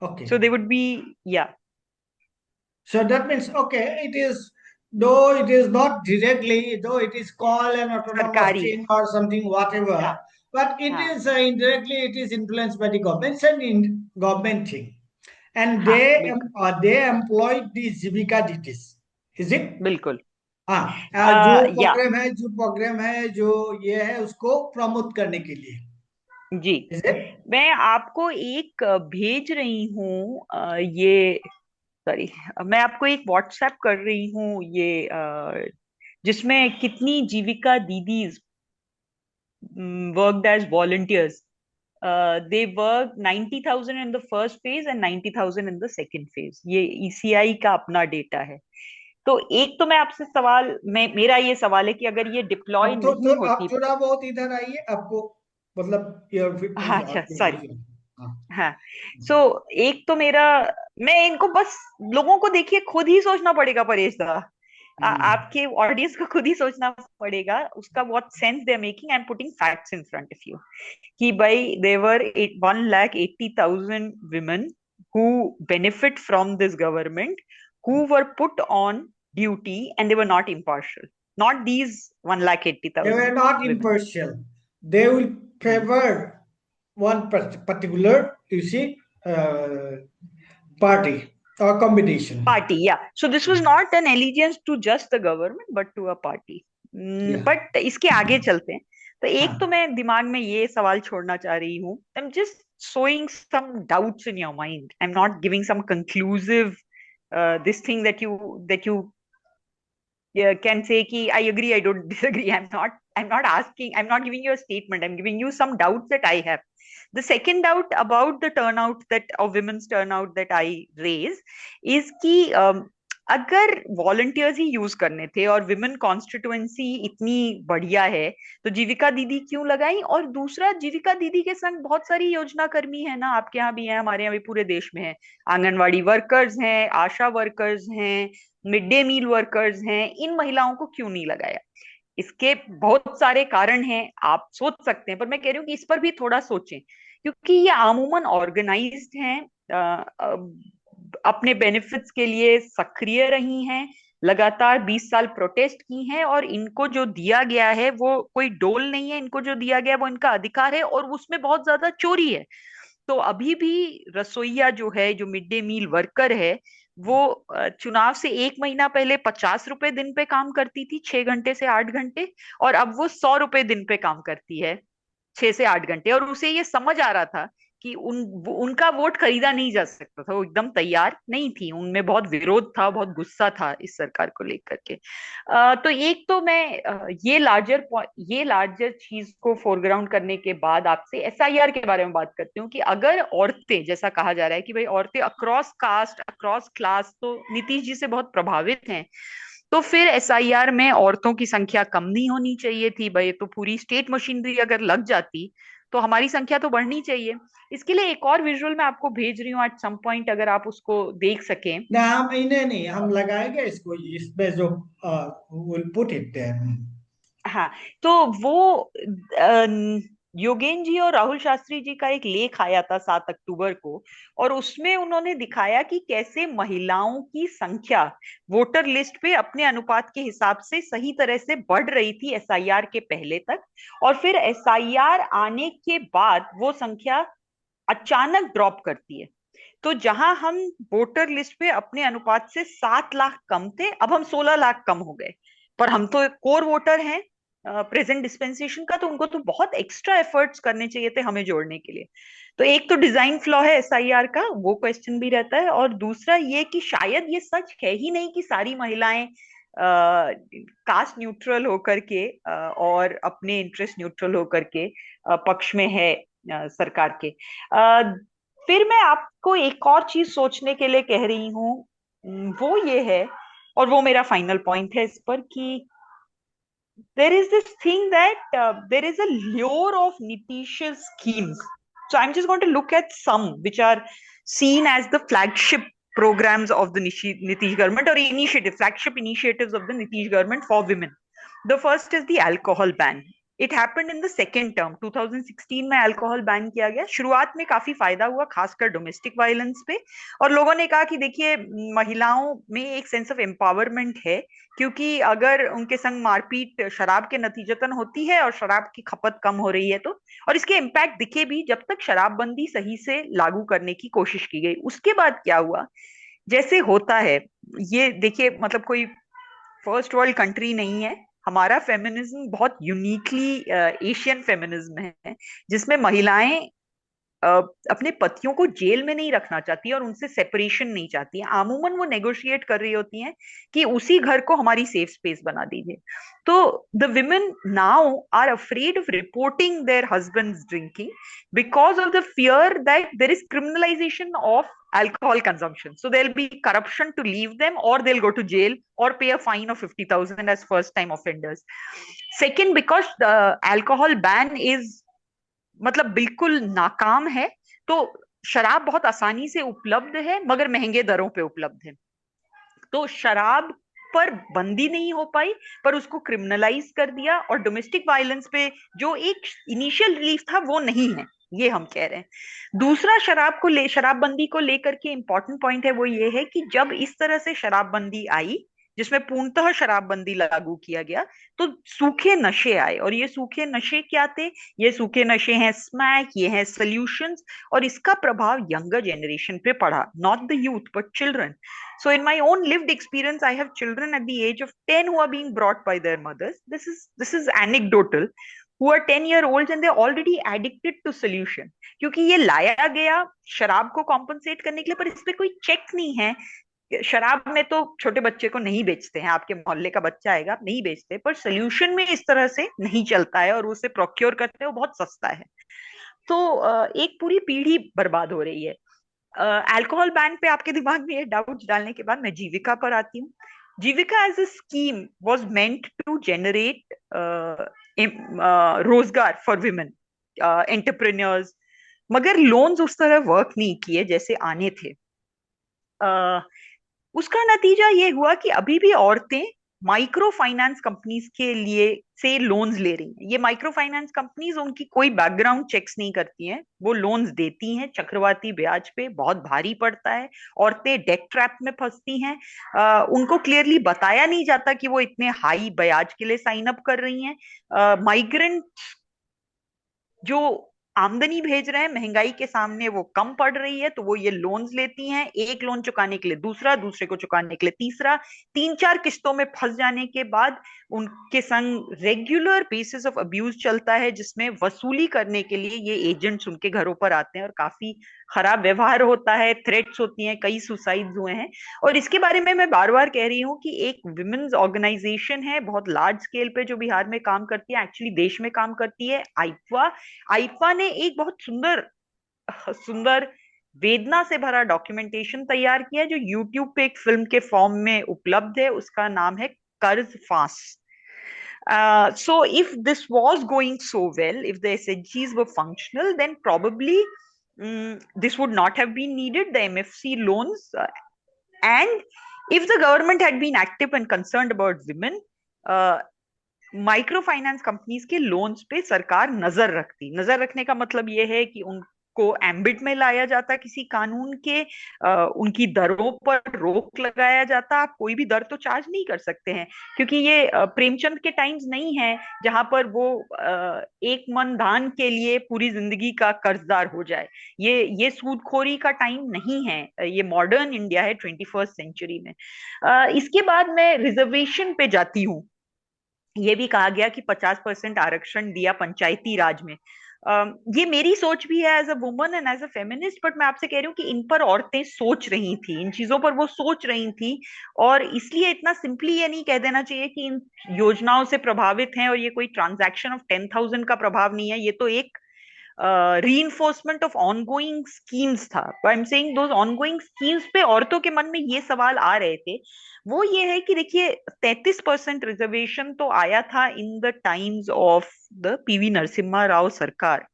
Okay. So they would be, yeah. So that means, okay, it is, though it is not directly, though it is called an autonomous सरकारी. thing or something, whatever, हाँ. but it हाँ. is indirectly, it is influenced by the government. It's an government thing. And हाँ, बिल्कुल. they employ the Jivika DTs. Is it? बिल्कुल. हाँ, या. जो programme है, जो ये है, उसको प्रमोट करने के लिए. जी. Is it? मैं आपको एक भेज रही हूँ ये, सॉरी, मैं आपको एक व्हाट्सएप कर रही हूँ ये जिसमें कितनी Jeevika didis worked as volunteers. They work 90,000 in the first phase and 90,000 in the second phase. ये ईसीआई का अपना डेटा है. तो एक तो मैं आपसे सवाल, मेरा ये सवाल है कि अगर ये डिप्लॉय अब नहीं आप होती. थोड़ा बहुत इधर आइए, आपको मतलब हाँ, अच्छा, सॉरी. हाँ. हाँ. सो एक तो मेरा, मैं इनको बस, लोगों को देखिए खुद ही सोचना पड़ेगा परेश दा. आपके ऑडियंस को खुद ही सोचना पड़ेगा उसका what sense they are making. I am putting facts in front of you कि भाई देवर 1,80,000 women who benefit from this government, who were put on duty and they were not impartial. Not these They were 1,80,000 not women. impartial. They will favor one particular, you see, party or combination. Party, yeah. So this was not an allegiance to just the government, but to a party. Yeah. But इसके आगे चलते हैं. तो एक तो हाँ. मैं दिमाग में ये सवाल छोड़ना चाह रही हूँ. I'm just sowing some doubts in your mind. I'm not giving some conclusive this thing that you can say कि I agree, I don't disagree. I'm not asking, I'm not giving you a statement. I'm giving you some doubts that I have. The second doubt about the turnout that of women's turnout that I raise is कि अगर volunteers ही use करने थे और women constituency इतनी बढ़िया है तो जीविका दीदी क्यों लगाई. और दूसरा, जीविका दीदी के संग बहुत सारी योजना कर्मी है ना, आपके यहाँ भी है, हमारे यहाँ भी, पूरे देश में है. आंगनवाड़ी वर्कर्स हैं, आशा वर्कर्स हैं, मिड डे मील वर्कर्स हैं. इन महिलाओं को क्यों नहीं लगाया? इसके बहुत सारे कारण हैं, आप सोच सकते हैं, पर मैं कह रही हूँ कि इस पर भी थोड़ा सोचें क्योंकि ये अमूमन ऑर्गेनाइज्ड हैं, अपने बेनिफिट्स के लिए सक्रिय रही हैं, लगातार 20 साल प्रोटेस्ट की हैं और इनको जो दिया गया है वो कोई डोल नहीं है. इनको जो दिया गया है वो इनका अधिकार है और उसमें बहुत ज्यादा चोरी है. तो अभी भी रसोईया जो है, जो मिड डे मील वर्कर है, वो चुनाव से 1 महीना पहले 50 रुपए दिन पे काम करती थी, 6 घंटे से 8 घंटे, और अब वो 100 रुपए दिन पे काम करती है, 6 से 8 घंटे. और उसे ये समझ आ रहा था कि उनका वोट खरीदा नहीं जा सकता था. वो एकदम तैयार नहीं थी, उनमें बहुत विरोध था, बहुत गुस्सा था इस सरकार को लेकर के. तो एक तो मैं ये लार्जर चीज को फोरग्राउंड करने के बाद आपसे एसआईआर के बारे में बात करती हूँ कि अगर औरतें, जैसा कहा जा रहा है कि भाई औरतें अक्रॉस कास्ट, अक्रॉस क्लास तो नीतीश जी से बहुत प्रभावित हैं, तो फिर एसआईआर में औरतों की संख्या कम नहीं होनी चाहिए थी भाई. तो पूरी स्टेट मशीनरी अगर लग जाती तो हमारी संख्या तो बढ़नी चाहिए. इसके लिए एक और विजुअल मैं आपको भेज रही हूँ एट सम पॉइंट, अगर आप उसको देख सकें. ना, हम इन्हें नहीं, हम लगाएंगे इसको इसमें जो विल पुट इट देयर. हाँ. तो वो योगेन जी और राहुल शास्त्री जी का एक लेख आया था 7 अक्टूबर को, और उसमें उन्होंने दिखाया कि कैसे महिलाओं की संख्या वोटर लिस्ट पे अपने अनुपात के हिसाब से सही तरह से बढ़ रही थी एसआईआर के पहले तक, और फिर एसआईआर आने के बाद वो संख्या अचानक ड्रॉप करती है. तो जहां हम वोटर लिस्ट पे अपने अनुपात से 7 लाख कम थे, अब हम 16 लाख कम हो गए. पर हम तो कोर वोटर हैं प्रेजेंट डिस्पेंसेशन का, तो उनको तो बहुत एक्स्ट्रा एफर्ट्स करने चाहिए थे हमें जोड़ने के लिए. तो एक तो डिजाइन फ्लॉ है एसआईआर का, वो क्वेश्चन भी रहता है, और दूसरा ये कि शायद ये सच है ही नहीं कि सारी महिलाएं कास्ट न्यूट्रल होकर के और अपने इंटरेस्ट न्यूट्रल होकर के पक्ष में है सरकार के। फिर मैं आपको एक और चीज सोचने के लिए कह रही हूँ, वो ये है, और वो मेरा फाइनल पॉइंट है इस पर, कि there is this thing that there is a lure of Nitish's schemes. So I'm just going to look at some which are seen as the flagship programs of the Nitish government, or flagship initiatives of the Nitish government for women. The first is the alcohol ban. It happened in the second term, 2016 में alcohol ban किया गया। शुरुआत में काफी फायदा हुआ, खासकर domestic violence पे, और लोगों ने कहा कि देखिए महिलाओं में एक सेंस ऑफ एम्पावरमेंट है, क्योंकि अगर उनके संग मारपीट शराब के नतीजतन होती है और शराब की खपत कम हो रही है तो, और इसके इम्पैक्ट दिखे भी जब तक शराबबंदी सही से लागू करने की कोशिश की गई। उसके बाद क्या हुआ, जैसे होता है, ये देखिए मतलब कोई फर्स्ट वर्ल्ड कंट्री नहीं है, हमारा फेमिनिज्म बहुत यूनिकली एशियन फेमिनिज्म है, जिसमें महिलाएं अपने पतियों को जेल में नहीं रखना चाहती और उनसे सेपरेशन नहीं चाहती है। अमूमन वो नेगोशिएट कर रही होती हैं कि उसी घर को हमारी सेफ स्पेस बना दीजिए। तो the women now are afraid of reporting their husbands drinking because of the fear that there is criminalisation of alcohol consumption. So there'll be corruption to leave them, or they'll go to jail or pay a fine of 50,000 as first time offenders. Second, because the alcohol ban is मतलब बिल्कुल नाकाम है, तो शराब बहुत आसानी से उपलब्ध है मगर महंगे दरों पे उपलब्ध है। तो शराब पर बंदी नहीं हो पाई, पर उसको क्रिमिनलाइज कर दिया, और डोमेस्टिक वायलेंस पे जो एक इनिशियल रिलीफ था वो नहीं है, ये हम कह रहे हैं। दूसरा शराबबंदी को लेकर के इंपॉर्टेंट पॉइंट है, वो ये है कि जब इस तरह से शराबबंदी आई, जिसमें पूर्णतः शराबबंदी लागू किया गया, तो सूखे नशे आए। और ये सूखे नशे क्या थे? ये सूखे नशे हैं स्मैक, ये हैं सॉल्यूशंस, और इसका प्रभाव यंगर जनरेशन पे पड़ा, not the youth but children. So in my own lived experience, I have children at the age of 10 who are being brought by their mothers. This is anecdotal, who are 10-year-olds and they're already addicted to solution. क्योंकि ये लाया गया शराब को compensate करने के लिए, पर इस पे कोई चेक नहीं है। शराब में तो छोटे बच्चे को नहीं बेचते हैं, आपके मोहल्ले का बच्चा आएगा, आप नहीं बेचते, पर सोल्यूशन में इस तरह से नहीं चलता है, और उसे प्रोक्योर करते हैं, वो बहुत सस्ता है। तो एक पूरी पीढ़ी बर्बाद हो रही है। अल्कोहल बैन पे आपके दिमाग में ये डाउट डालने के बाद मैं जीविका पर आती हूँ। Jeevika as a scheme was meant to generate rozgar for women entrepreneurs, मगर लोन्स उस तरह वर्क नहीं किए जैसे आने थे। उसका नतीजा ये हुआ कि अभी भी औरतें माइक्रो फाइनेंस कंपनीज के लिए से लोन्स ले रही हैं। ये माइक्रो फाइनेंस कंपनीज उनकी कोई बैकग्राउंड चेक्स नहीं करती हैं, वो लोन्स देती हैं चक्रवाती ब्याज पे, बहुत भारी पड़ता है। औरतें डेट ट्रैप में फंसती हैं, उनको क्लियरली बताया नहीं जाता कि वो इतने हाई ब्याज के लिए साइन अप कर रही हैं। माइग्रेंट जो आमदनी भेज रहे हैं, महंगाई के सामने वो कम पड़ रही है, तो वो ये लोन्स लेती हैं, एक लोन चुकाने के लिए दूसरा, दूसरे को चुकाने के लिए तीसरा, 3-4 किस्तों में फंस जाने के बाद उनके संग रेगुलर बेसिस ऑफ अब्यूज चलता है, जिसमें वसूली करने के लिए ये एजेंट्स उनके घरों पर आते हैं और काफी खराब व्यवहार होता है, थ्रेट्स होती हैं, कई सुसाइड्स हुए हैं। और इसके बारे में मैं बार बार कह रही हूँ कि एक विमेन्स ऑर्गेनाइजेशन है बहुत लार्ज स्केल पे जो बिहार में काम करती है, एक्चुअली देश में काम करती है, आइफा। आइफा ने एक बहुत सुंदर सुंदर वेदना से भरा डॉक्यूमेंटेशन तैयार किया है, जो यूट्यूब पे एक फिल्म के फॉर्म में उपलब्ध है। उसका नाम है कर्ज फांस। So if this was going so well, if the SHGs were functional, then probably this would not have been needed, the MFC loans. And if the government had been active and concerned about women, micro finance companies के loans पे सरकार नजर रखती। नजर रखने का मतलब ये है कि उनको एम्बिट में लाया जाता किसी कानून के, उनकी दरों पर रोक लगाया जाता। आप कोई भी दर तो चार्ज नहीं कर सकते हैं, क्योंकि ये प्रेमचंद के टाइम्स नहीं है जहां पर वो एक मन धान के लिए पूरी जिंदगी का कर्जदार हो जाए। ये सूदखोरी का टाइम नहीं है, ये मॉडर्न इंडिया है 21st सेंचुरी में। इसके बाद मैं रिजर्वेशन पे जाती हूँ। ये भी कहा गया कि 50% आरक्षण दिया पंचायती राज में। ये मेरी सोच भी है as a woman and as a feminist, but मैं आपसे कह रही हूँ कि इन पर औरतें सोच रही थी, इन चीजों पर वो सोच रही थी। और इसलिए इतना सिंपली ये नहीं कह देना चाहिए कि इन योजनाओं से प्रभावित हैं, और ये कोई ट्रांजैक्शन ऑफ 10,000 का प्रभाव नहीं है, ये तो एक reinforcement of ongoing schemes था। I am saying those ongoing schemes पे औरतों के मन में ये सवाल आ रहे थे। वो ये है कि देखिए, 33% रिजर्वेशन तो आया था in the times of the PV Narasimha Rao सरकार।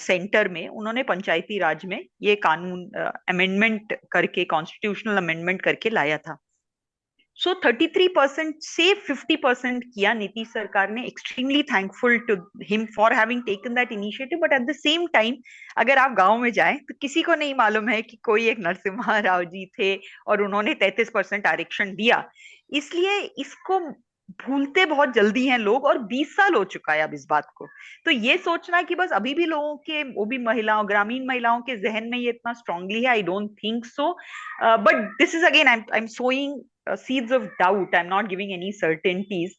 सेंटर में उन्होंने पंचायती राज में ये कानून अमेंडमेंट करके, कॉन्स्टिट्यूशनल अमेंडमेंट करके लाया था। सो 33% से 50% किया नीतीश सरकार ने। Extremely thankful to him for having taken that initiative, but at the same time अगर आप गांव में जाएं तो किसी को नहीं मालूम है कि कोई एक नरसिम्हा राव जी थे और उन्होंने 33% आरक्षण दिया। इसलिए इसको भूलते बहुत जल्दी हैं लोग, और 20 साल हो चुका है अब इस बात को। तो ये सोचना कि बस अभी भी लोगों के, वो भी महिलाओं, ग्रामीण महिलाओं के जहन में ये इतना स्ट्रांगली है, I don't think so. But this is again, I'm sowing seeds of doubt. I'm not giving any certainties.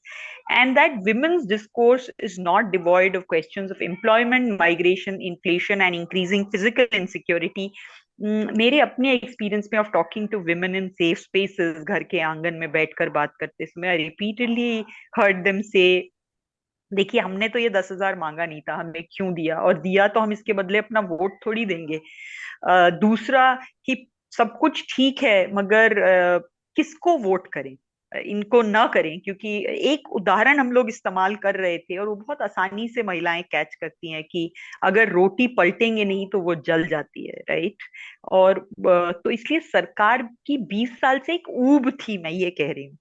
And that women's discourse is not devoid of questions of employment, migration, inflation, and increasing physical insecurity. मेरे अपने experience में of talking to women in safe spaces, घर के आंगन में बैठकर बात करते समय, आई रिपीटेडली हर्ड देम से, देखिए हमने तो ये 10,000 मांगा नहीं था, हमें क्यों दिया, और दिया तो हम इसके बदले अपना वोट थोड़ी देंगे। दूसरा कि सब कुछ ठीक है, मगर किसको वोट करें, इनको ना करें, क्योंकि एक उदाहरण हम लोग इस्तेमाल कर रहे थे और वो बहुत आसानी से महिलाएं कैच करती हैं कि अगर रोटी पलटेंगे नहीं तो वो जल जाती है, राइट। और तो इसलिए सरकार की 20 साल से एक ऊब थी, मैं ये कह रही हूँ।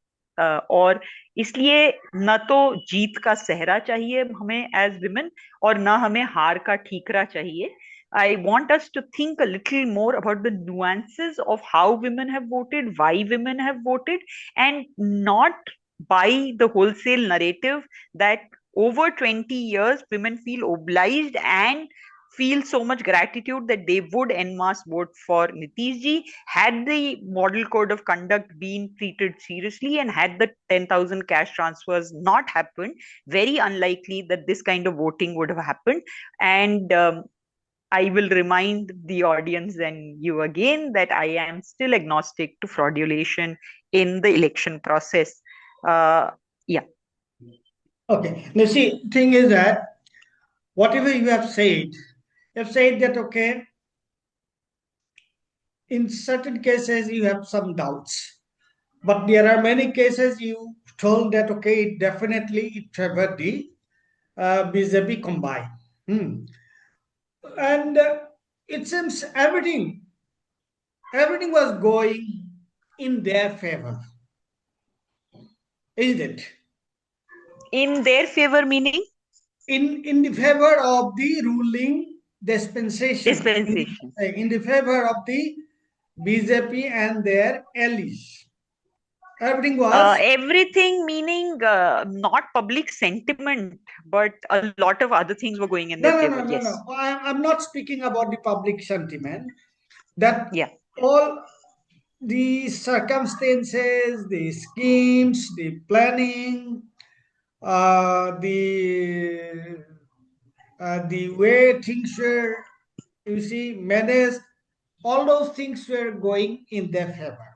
और इसलिए न तो जीत का सहरा चाहिए हमें एज विमेन, और न हमें हार का ठीकरा चाहिए। I want us to think a little more about the nuances of how women have voted, why women have voted, and not buy the wholesale narrative that over 20 years women feel obliged and feel so much gratitude that they would en masse vote for Nitish ji had the model code of conduct been treated seriously, and had the 10,000 cash transfers not happened, very unlikely that this kind of voting would have happened. And I will remind the audience and you again that I am still agnostic to fraudulation in the election process. Yeah. Okay. Now, see, thing is that whatever you have said that, okay, in certain cases you have some doubts, but there are many cases you told that, okay, definitely it favored the BJP combined. Hmm. And it seems everything was going in their favor, isn't it? In their favor, meaning In the favor of the ruling dispensation, dispensation. in the favor of the BJP and their allies. Everything was Everything meaning not public sentiment, but a lot of other things were going in no, their no, favor. no, no, no. Yes. I'm not speaking about the public sentiment. That Yeah. all the circumstances, the schemes, the planning, the the way things were, you see, managed, all those things were going in their favor.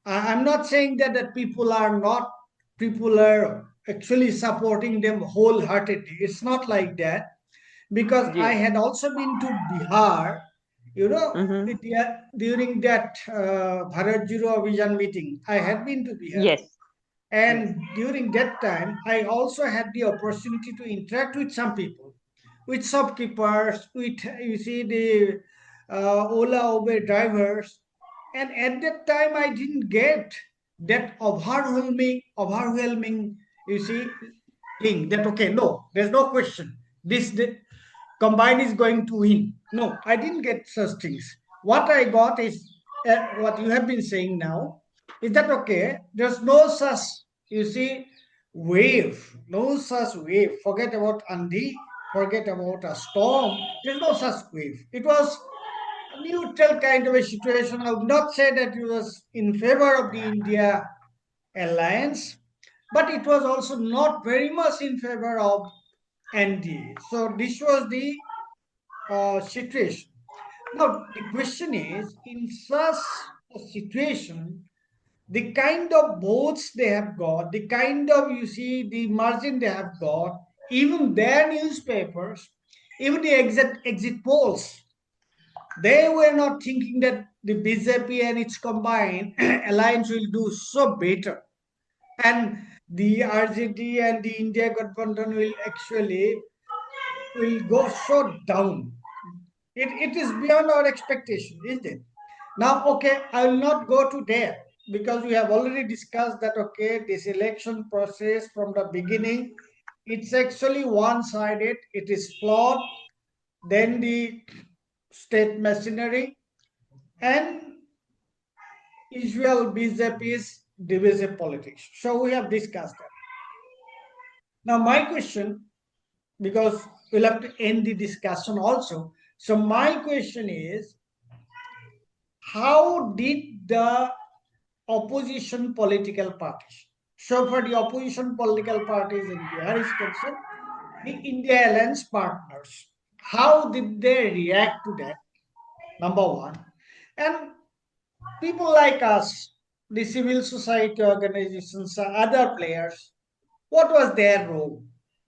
I'm not saying that people are actually supporting them wholeheartedly. It's not like that, because I Yes. had also been to Bihar, Mm-hmm. during that Bharat Jiro Abhijan meeting. I had been to Bihar, Yes. Yes. and during that time, I also had the opportunity to interact with some people, with shopkeepers, with, you see, the Ola Uber drivers. And at that time, I didn't get that overwhelming, you see, thing that, okay, no, there's no question. The combine is going to win. No, I didn't get such things. What I got is what you have been saying now. Is that okay? There's no such, you see, wave, no such wave. Forget about Andi, forget about a storm. There's no such wave. It was a neutral kind of a situation. I would not say that it was in favor of the India alliance, but it was also not very much in favor of NDA. So this was the situation. Now the question is, in such a situation, the kind of votes they have got, the kind of, you see, the margin they have got, even their newspapers, even the exit polls, they were not thinking that the BJP and its combined alliance will do so better. And the RJD and the India Gathbandhan will actually will go so down. It is beyond our expectation, isn't it? Now, okay, I will not go to there because we have already discussed that, okay, this election process from the beginning, it's actually one-sided, it is flawed, then the state machinery and usual BJP's divisive politics. So we have discussed that. Now, my question, because we'll have to end the discussion also. So my question is, how did the opposition political parties, so for the opposition political parties in Bihar is concerned, the India Alliance partners, how did they react to that? Number one. And people like us, the civil society organizations, other players, what was their role?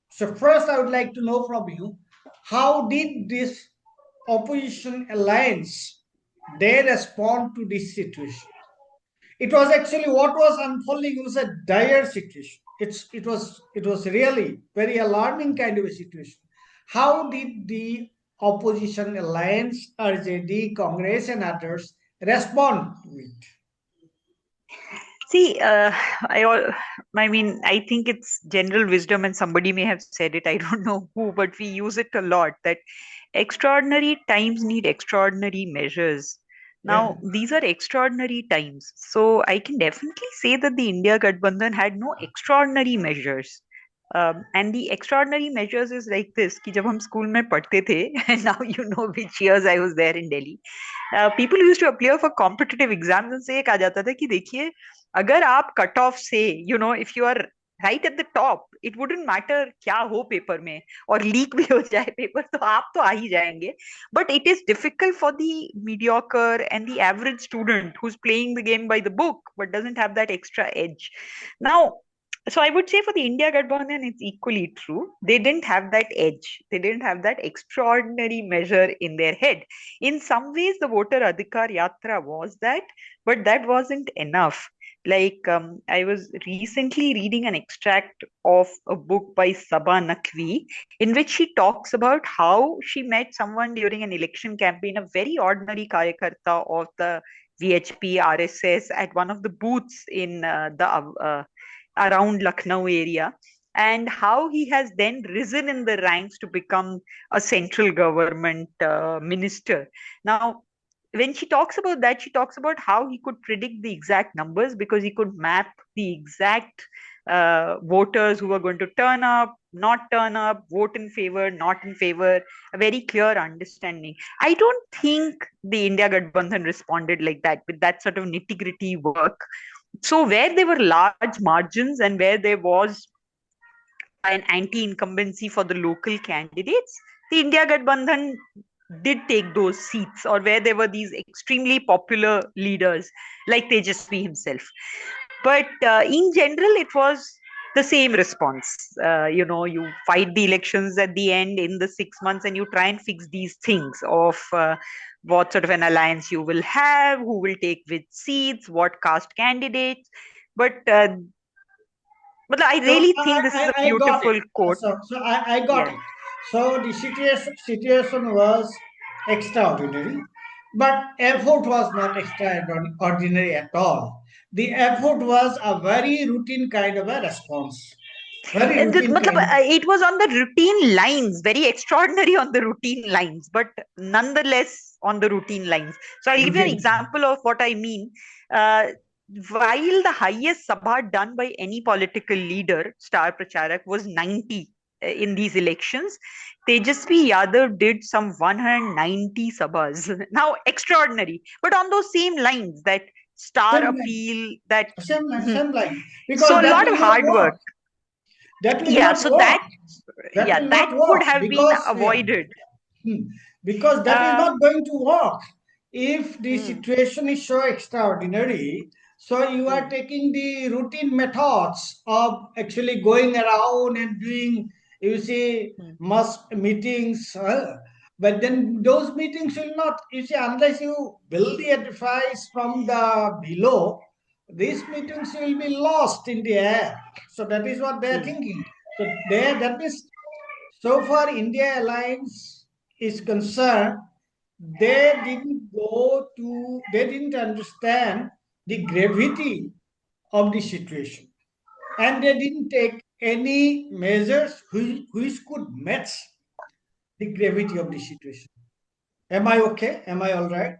So first, I would like to know from you, how did this opposition alliance they respond to this situation? It was actually what was unfolding. It was a dire situation. It was really very alarming kind of a situation. How did the opposition alliance, RJD, Congress, and others respond to it? See, I mean, I think it's general wisdom, and somebody may have said it. I don't know who, but we use it a lot. That extraordinary times need extraordinary measures. Yeah. Now, these are extraordinary times. So I can definitely say that the India Gathbandhan had no extraordinary measures. And the extraordinary measures is like this कि जब हम school में पढ़ते थे and now you know which years I was there in Delhi. People used to appear for competitive exams and say कहा जाता था कि देखिए अगर आप कट ऑफ से if you are right at the top it wouldn't matter क्या हो पेपर में और लीक भी हो जाए पेपर तो आप तो आ ही जाएंगे but it is difficult for the mediocre and the average student who is playing the game by the book but doesn't have that extra edge now so I would say for the India Gathbandhan, it's equally true. They didn't have that edge. They didn't have that extraordinary measure in their head. In some ways, the voter Adhikar Yatra was that, but that wasn't enough. Like I was recently reading an extract of a book by Saba Naqvi, in which she talks about how she met someone during an election campaign, a very ordinary karyakarta of the VHP RSS at one of the booths in the around Lucknow area, and how he has then risen in the ranks to become a central government minister. Now, when she talks about that, she talks about how he could predict the exact numbers because he could map the exact voters who were going to turn up, not turn up, vote in favor, not in favor, a very clear understanding. I don't think the India Gathbandhan responded like that with that sort of nitty gritty work. So where there were large margins and where there was an anti-incumbency for the local candidates, the India Gathbandhan did take those seats, or where there were these extremely popular leaders like Tejasvi himself. But in general, it was the same response. You fight the elections at the end in the 6 months and you try and fix these things of what sort of an alliance you will have, who will take which seats, what caste candidates. But I So really think this is a I got it. beautiful quote. So I got Yeah. it. So the situation was extraordinary, but effort was not extraordinary at all. The effort was a very routine kind of a response. Very routine kind. It was on the routine lines, very extraordinary on the routine lines, but nonetheless on the routine lines. So I'll give you an Routine. example of what I mean. Uh, while the highest sabha done by any political leader, Star Pracharak, was 90 in these elections, Tejasvi Yadav did some 190 sabhas. Now, extraordinary, but on those same lines, that star Same line. appeal, that Same line. Mhm. Same line. So Because a that lot will of not hard work. work. That will Yeah, not so work. That will that not could work have been because, yeah, avoided. because that is Uh, not going to work. If the hmm, situation is so extraordinary, so you are hmm, taking the routine methods of actually going around and doing, you see, hmm, mass meetings. But then those meetings will not, you see, unless you build the edifice from the below, these meetings will be lost in the air. So that is what they are hmm. thinking. So there, that is, so far India Alliance is concerned, they didn't understand the gravity of the situation, and they didn't take any measures which could match the gravity of the situation. Am I okay? Am I all right?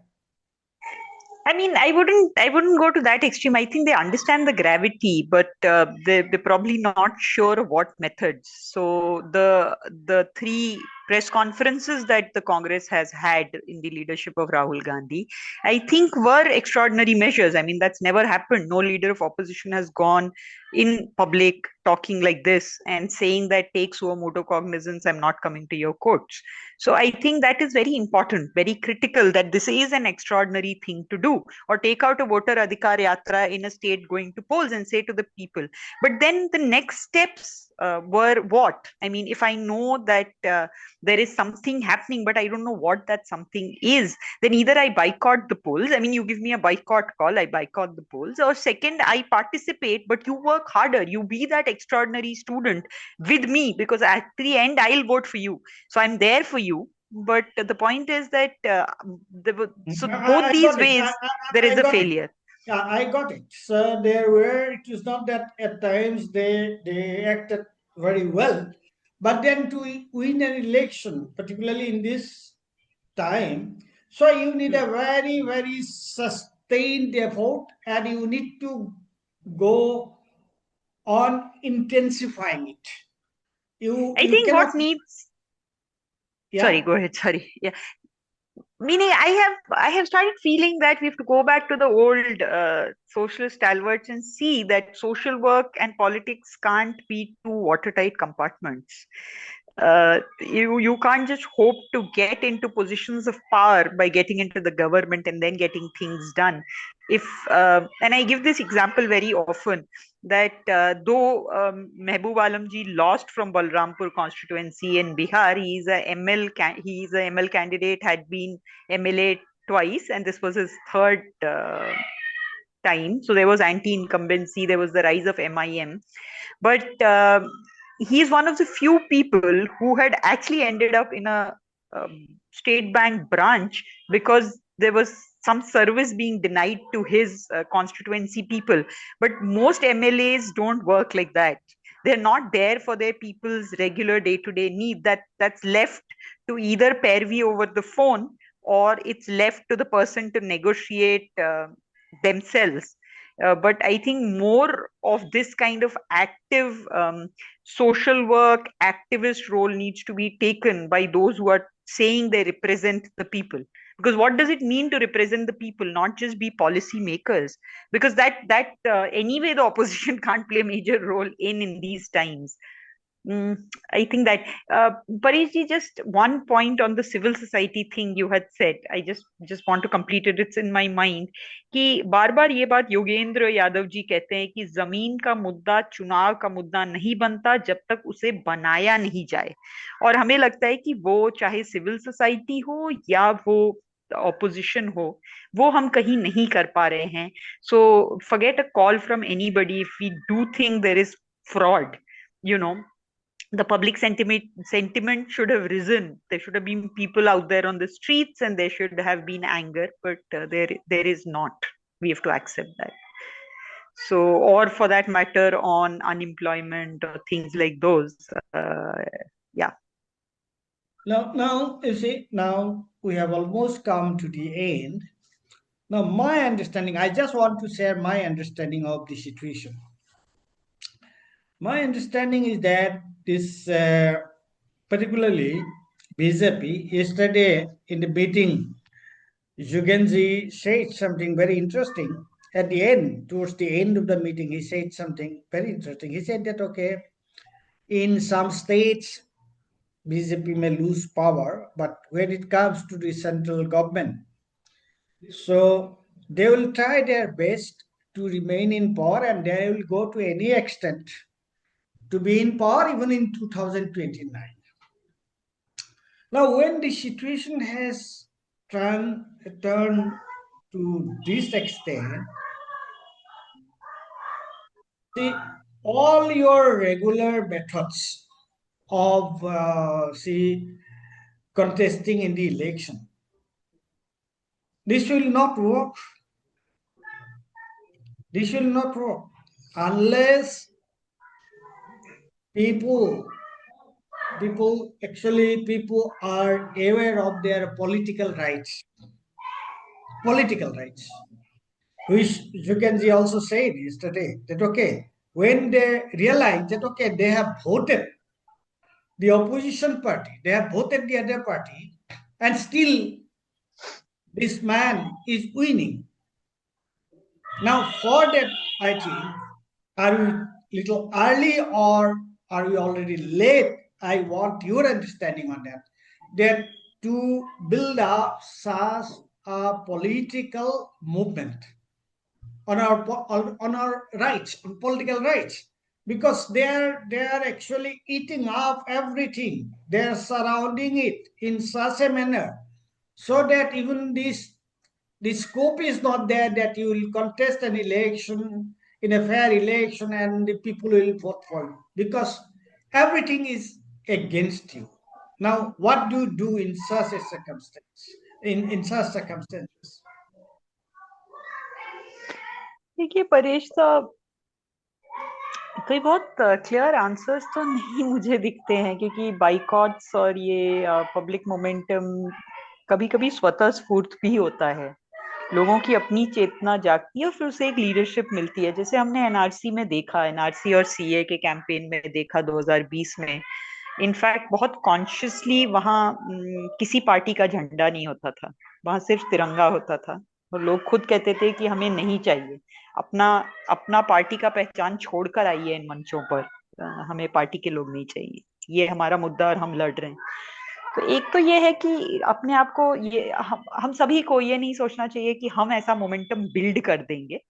I mean, I wouldn't go to that extreme. I think they understand the gravity, but they're probably not sure of what methods. So the three press conferences that the Congress has had in the leadership of Rahul Gandhi, I think were extraordinary measures. I mean, that's never happened. No leader of opposition has gone in public talking like this and saying that take suo moto cognizance, I'm not coming to your courts. So I think that is very important, very critical, that this is an extraordinary thing to do. Or take out a voter adhikar yatra in a state going to polls and say to the people. But then the next steps were what? I mean, if I know that there is something happening, but I don't know what that something is, then either I boycott the polls. I mean, you give me a boycott call, I boycott the polls. Or second, I participate, but you work harder. You be that extraordinary student with me, because at the end, I'll vote for you. So I'm there for you. But the point is that so both I these got it. ways there I is a got it. failure. Yeah, I got it. So there were, it is not that at times they acted very well, but then to win an election, particularly in this time, so you need Hmm. a very, very sustained effort, and you need to go on intensifying it. I You think cannot, what needs. Sorry, yeah. go ahead. Sorry. Yeah. Meaning, I have started feeling that we have to go back to the old socialist stalwarts and see that social work and politics can't be two watertight compartments. You can't just hope to get into positions of power by getting into the government and then getting things done. If And I give this example very often, that though Mehboob Alamji lost from Balrampur constituency in Bihar, he is a ML candidate, had been MLA twice, and this was his third time. So there was anti-incumbency, there was the rise of MIM, but he's one of the few people who had actually ended up in a state bank branch because there was some service being denied to his constituency people. But most MLAs don't work like that. They're not there for their people's regular day-to-day need. That's left to either pair over the phone, or it's left to the person to negotiate themselves. But I think more of this kind of active social work, activist role needs to be taken by those who are saying they represent the people. Because what does it mean to represent the people? Not just be policy makers, because anyway the opposition can't play a major role in these times. I think that Parishji, just one point on the civil society thing you had said. I just want to complete it. It's in my mind कि बार बार ये बात योगेंद्र यादव जी कहते हैं कि जमीन का मुद्दा चुनाव का मुद्दा नहीं बनता जब तक उसे बनाया नहीं जाए. और हमें लगता है कि वो चाहे सिविल सोसाइटी हो या वो ऑपोजिशन हो, वो हम कहीं नहीं कर पा रहे हैं. So forget a call from anybody if we do think there is fraud, you know, the public sentiment should have risen. There should have been people out there on the streets, and there should have been anger, but there is not. We have to accept that. So, or for that matter, on unemployment or things like those. Yeah. Now you see, now we have almost come to the end. Now, my understanding, I just want to share my understanding of the situation. My understanding is that this, particularly BJP, yesterday in the meeting, Jugenji said something very interesting. At the end, towards the end of the meeting, he said something very interesting. He said that, okay, In some states, BJP may lose power, but when it comes to the central government, so they will try their best to remain in power and they will go to any extent to be in power even in 2029. Now, when the situation has turned to this extent, see, all your regular methods of contesting in the election, this will not work. This will not work unless people people are aware of their political rights, which Jukenji also said yesterday that okay, when they realize that okay, they have voted the opposition party, they have voted the other party, and still this man is winning. Now, for that, I think, are we little early or are we already late? I want your understanding on that. That to build up such a political movement on on our rights, on political rights, because they are actually eating up everything. They are surrounding it in such a manner so that even the scope is not there that you will contest an election in a fair election and the people will vote for you because everything is against you. Now, what do you do in such a circumstance? In such circumstances, देखिए परेश साहब, कोई बहुत clear answers तो नहीं मुझे दिखते हैं, क्योंकि बाइकॉट्स और ये पब्लिक मोमेंटम कभी कभी स्वतः स्फूर्त भी होता है। लोगों की अपनी चेतना जागती है और फिर उसे एक लीडरशिप मिलती है, जैसे हमने एनआरसी में देखा, एनआरसी और सीए के कैंपेन में देखा 2020 में। इनफैक्ट बहुत कॉन्शियसली वहां किसी पार्टी का झंडा नहीं होता था, वहां सिर्फ तिरंगा होता था। और लोग खुद कहते थे कि हमें नहीं चाहिए, अपना अपना पार्टी का पहचान छोड़कर आइए इन मंचों पर, हमें पार्टी के लोग नहीं चाहिए, ये हमारा मुद्दा और हम लड़ रहे हैं। तो एक तो ये है कि अपने आप को ये हम सभी को ये नहीं सोचना चाहिए कि हम ऐसा मोमेंटम बिल्ड कर देंगे।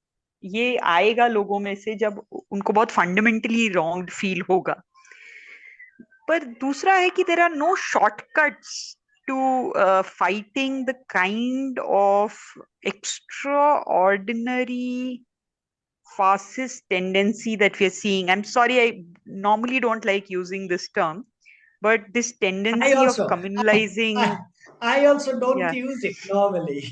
ये आएगा लोगों में से जब उनको बहुत फंडामेंटली रॉन्ग फील होगा। पर दूसरा है कि there are no shortcuts to fighting the kind of extraordinary fascist tendency that we are seeing. I'm sorry, I normally don't like using this term, but this I tendency of also, communalizing, I, I also don't yeah, use it normally.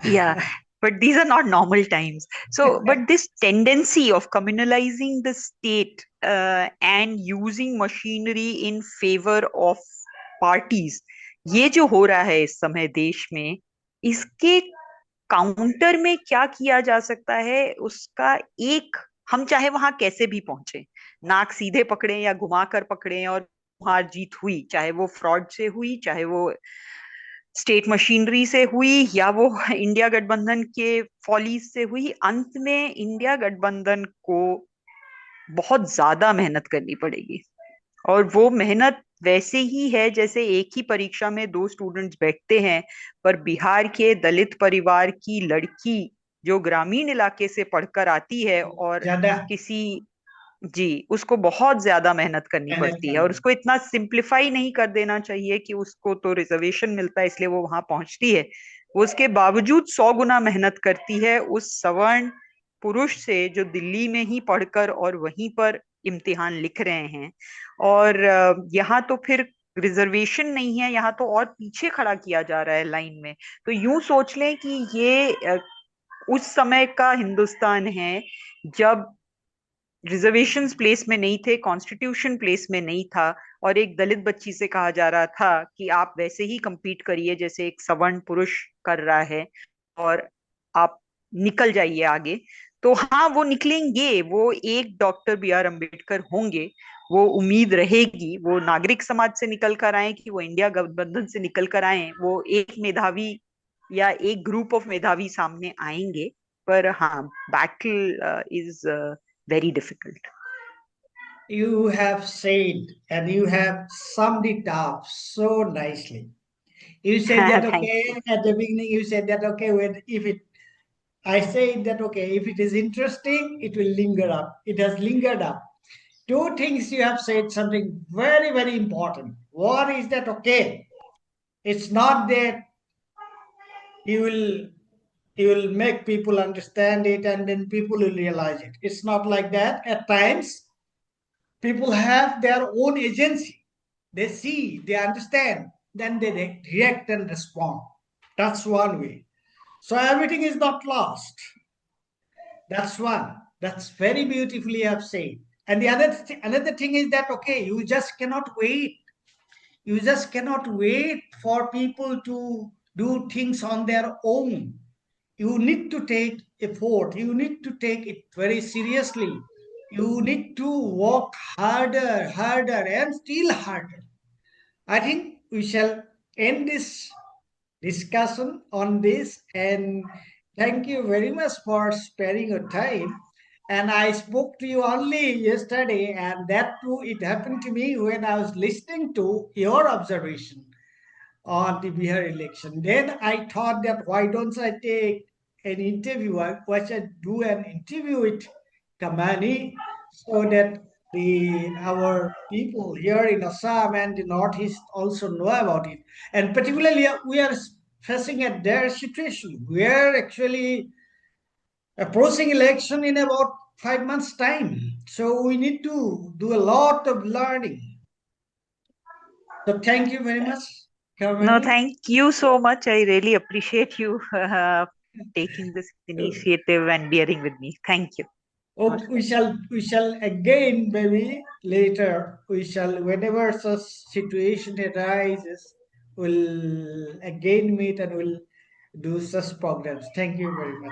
yeah, but these are not normal times. So, but this tendency of communalizing the state and using machinery in favor of parties, ये जो हो रहा है इस समय देश में, इसके काउंटर में क्या किया जा सकता है उसका एक, हम चाहे वहां कैसे भी पहुंचे, नाक सीधे पकड़े या घुमा कर पकड़े और हार जीत हुई, चाहे वो फ्रॉड से हुई, चाहे वो स्टेट मशीनरी से हुई, या वो इंडिया गठबंधन के फॉलीज से हुई, अंत में इंडिया गठबंधन को बहुत ज्यादा मेहनत करनी पड़ेगी। और वो मेहनत वैसे ही है जैसे एक ही परीक्षा में दो स्टूडेंट्स बैठते हैं, पर बिहार के दलित परिवार की लड़की जो ग्रामीण इलाके से पढ़कर आती है और ज्यादा किसी, जी, उसको बहुत ज्यादा मेहनत करनी मेहनत पड़ती है। और करनी उसको इतना सिंप्लीफाई नहीं कर देना चाहिए कि उसको तो रिजर्वेशन मिलता है इसलिए वो वहां पहुंचती है। वो उसके बावजूद 100 गुना मेहनत करती है उस सवर्ण पुरुष से जो दिल्ली में ही पढ़कर और वहीं पर इम्तिहान लिख रहे हैं। और यहाँ तो फिर रिजर्वेशन नहीं है, यहाँ तो और पीछे खड़ा किया जा रहा है लाइन में। तो यूं सोच लें कि ये उस समय का हिंदुस्तान है जब रिजर्वेशंस प्लेस में नहीं थे, कॉन्स्टिट्यूशन प्लेस में नहीं था, और एक दलित बच्ची से कहा जा रहा था कि आप वैसे ही compete करिए जैसे एक सवर्ण पुरुष कर रहा है और आप निकल जाइए आगे। तो हाँ, वो निकलेंगे, वो एक डॉक्टर B.R. अम्बेडकर होंगे, वो उम्मीद रहेगी, वो नागरिक समाज से निकल कर आए कि वो इंडिया गठबंधन से निकल कर आए, वो एक मेधावी या एक ग्रुप ऑफ मेधावी सामने आएंगे। पर हाँ, battle is very difficult. you have said and you have summed it up so nicely. You said that Thank okay you. at the beginning. You said that okay when if it. I say that okay if it is interesting, it will linger up. It has lingered up. Two things you have said something very important. One is that okay, it's not that you will you will make people understand it and then people will realize it. It's not like that. At times, people have their own agency. They see, they understand, then they react and respond. That's one way. So everything is not lost. That's one. That's very beautifully you have said. And the another thing is that okay, you just cannot wait. You just cannot wait for people to do things on their own. You need to take effort. You need to take it very seriously. You need to work harder, and still harder. I think we shall end this discussion on this. And thank you very much for sparing your time. And I spoke to you only yesterday, and that too, it happened to me when I was listening to your observation on the Bihar election. Then I thought that why don't I take an interview? Why should I do an interview with Kamani so that the our people here in Assam and the Northeast also know about it. And particularly, we are facing at their situation. We are actually approaching election in about 5 months' time. So we need to do a lot of learning. So thank you very much, No, Kamani. thank you so much. I really appreciate you taking this initiative and bearing with me. Thank you. Oh, we shall again maybe later we shall whenever such situation arises we'll again meet and we'll do such programs. Thank you very much.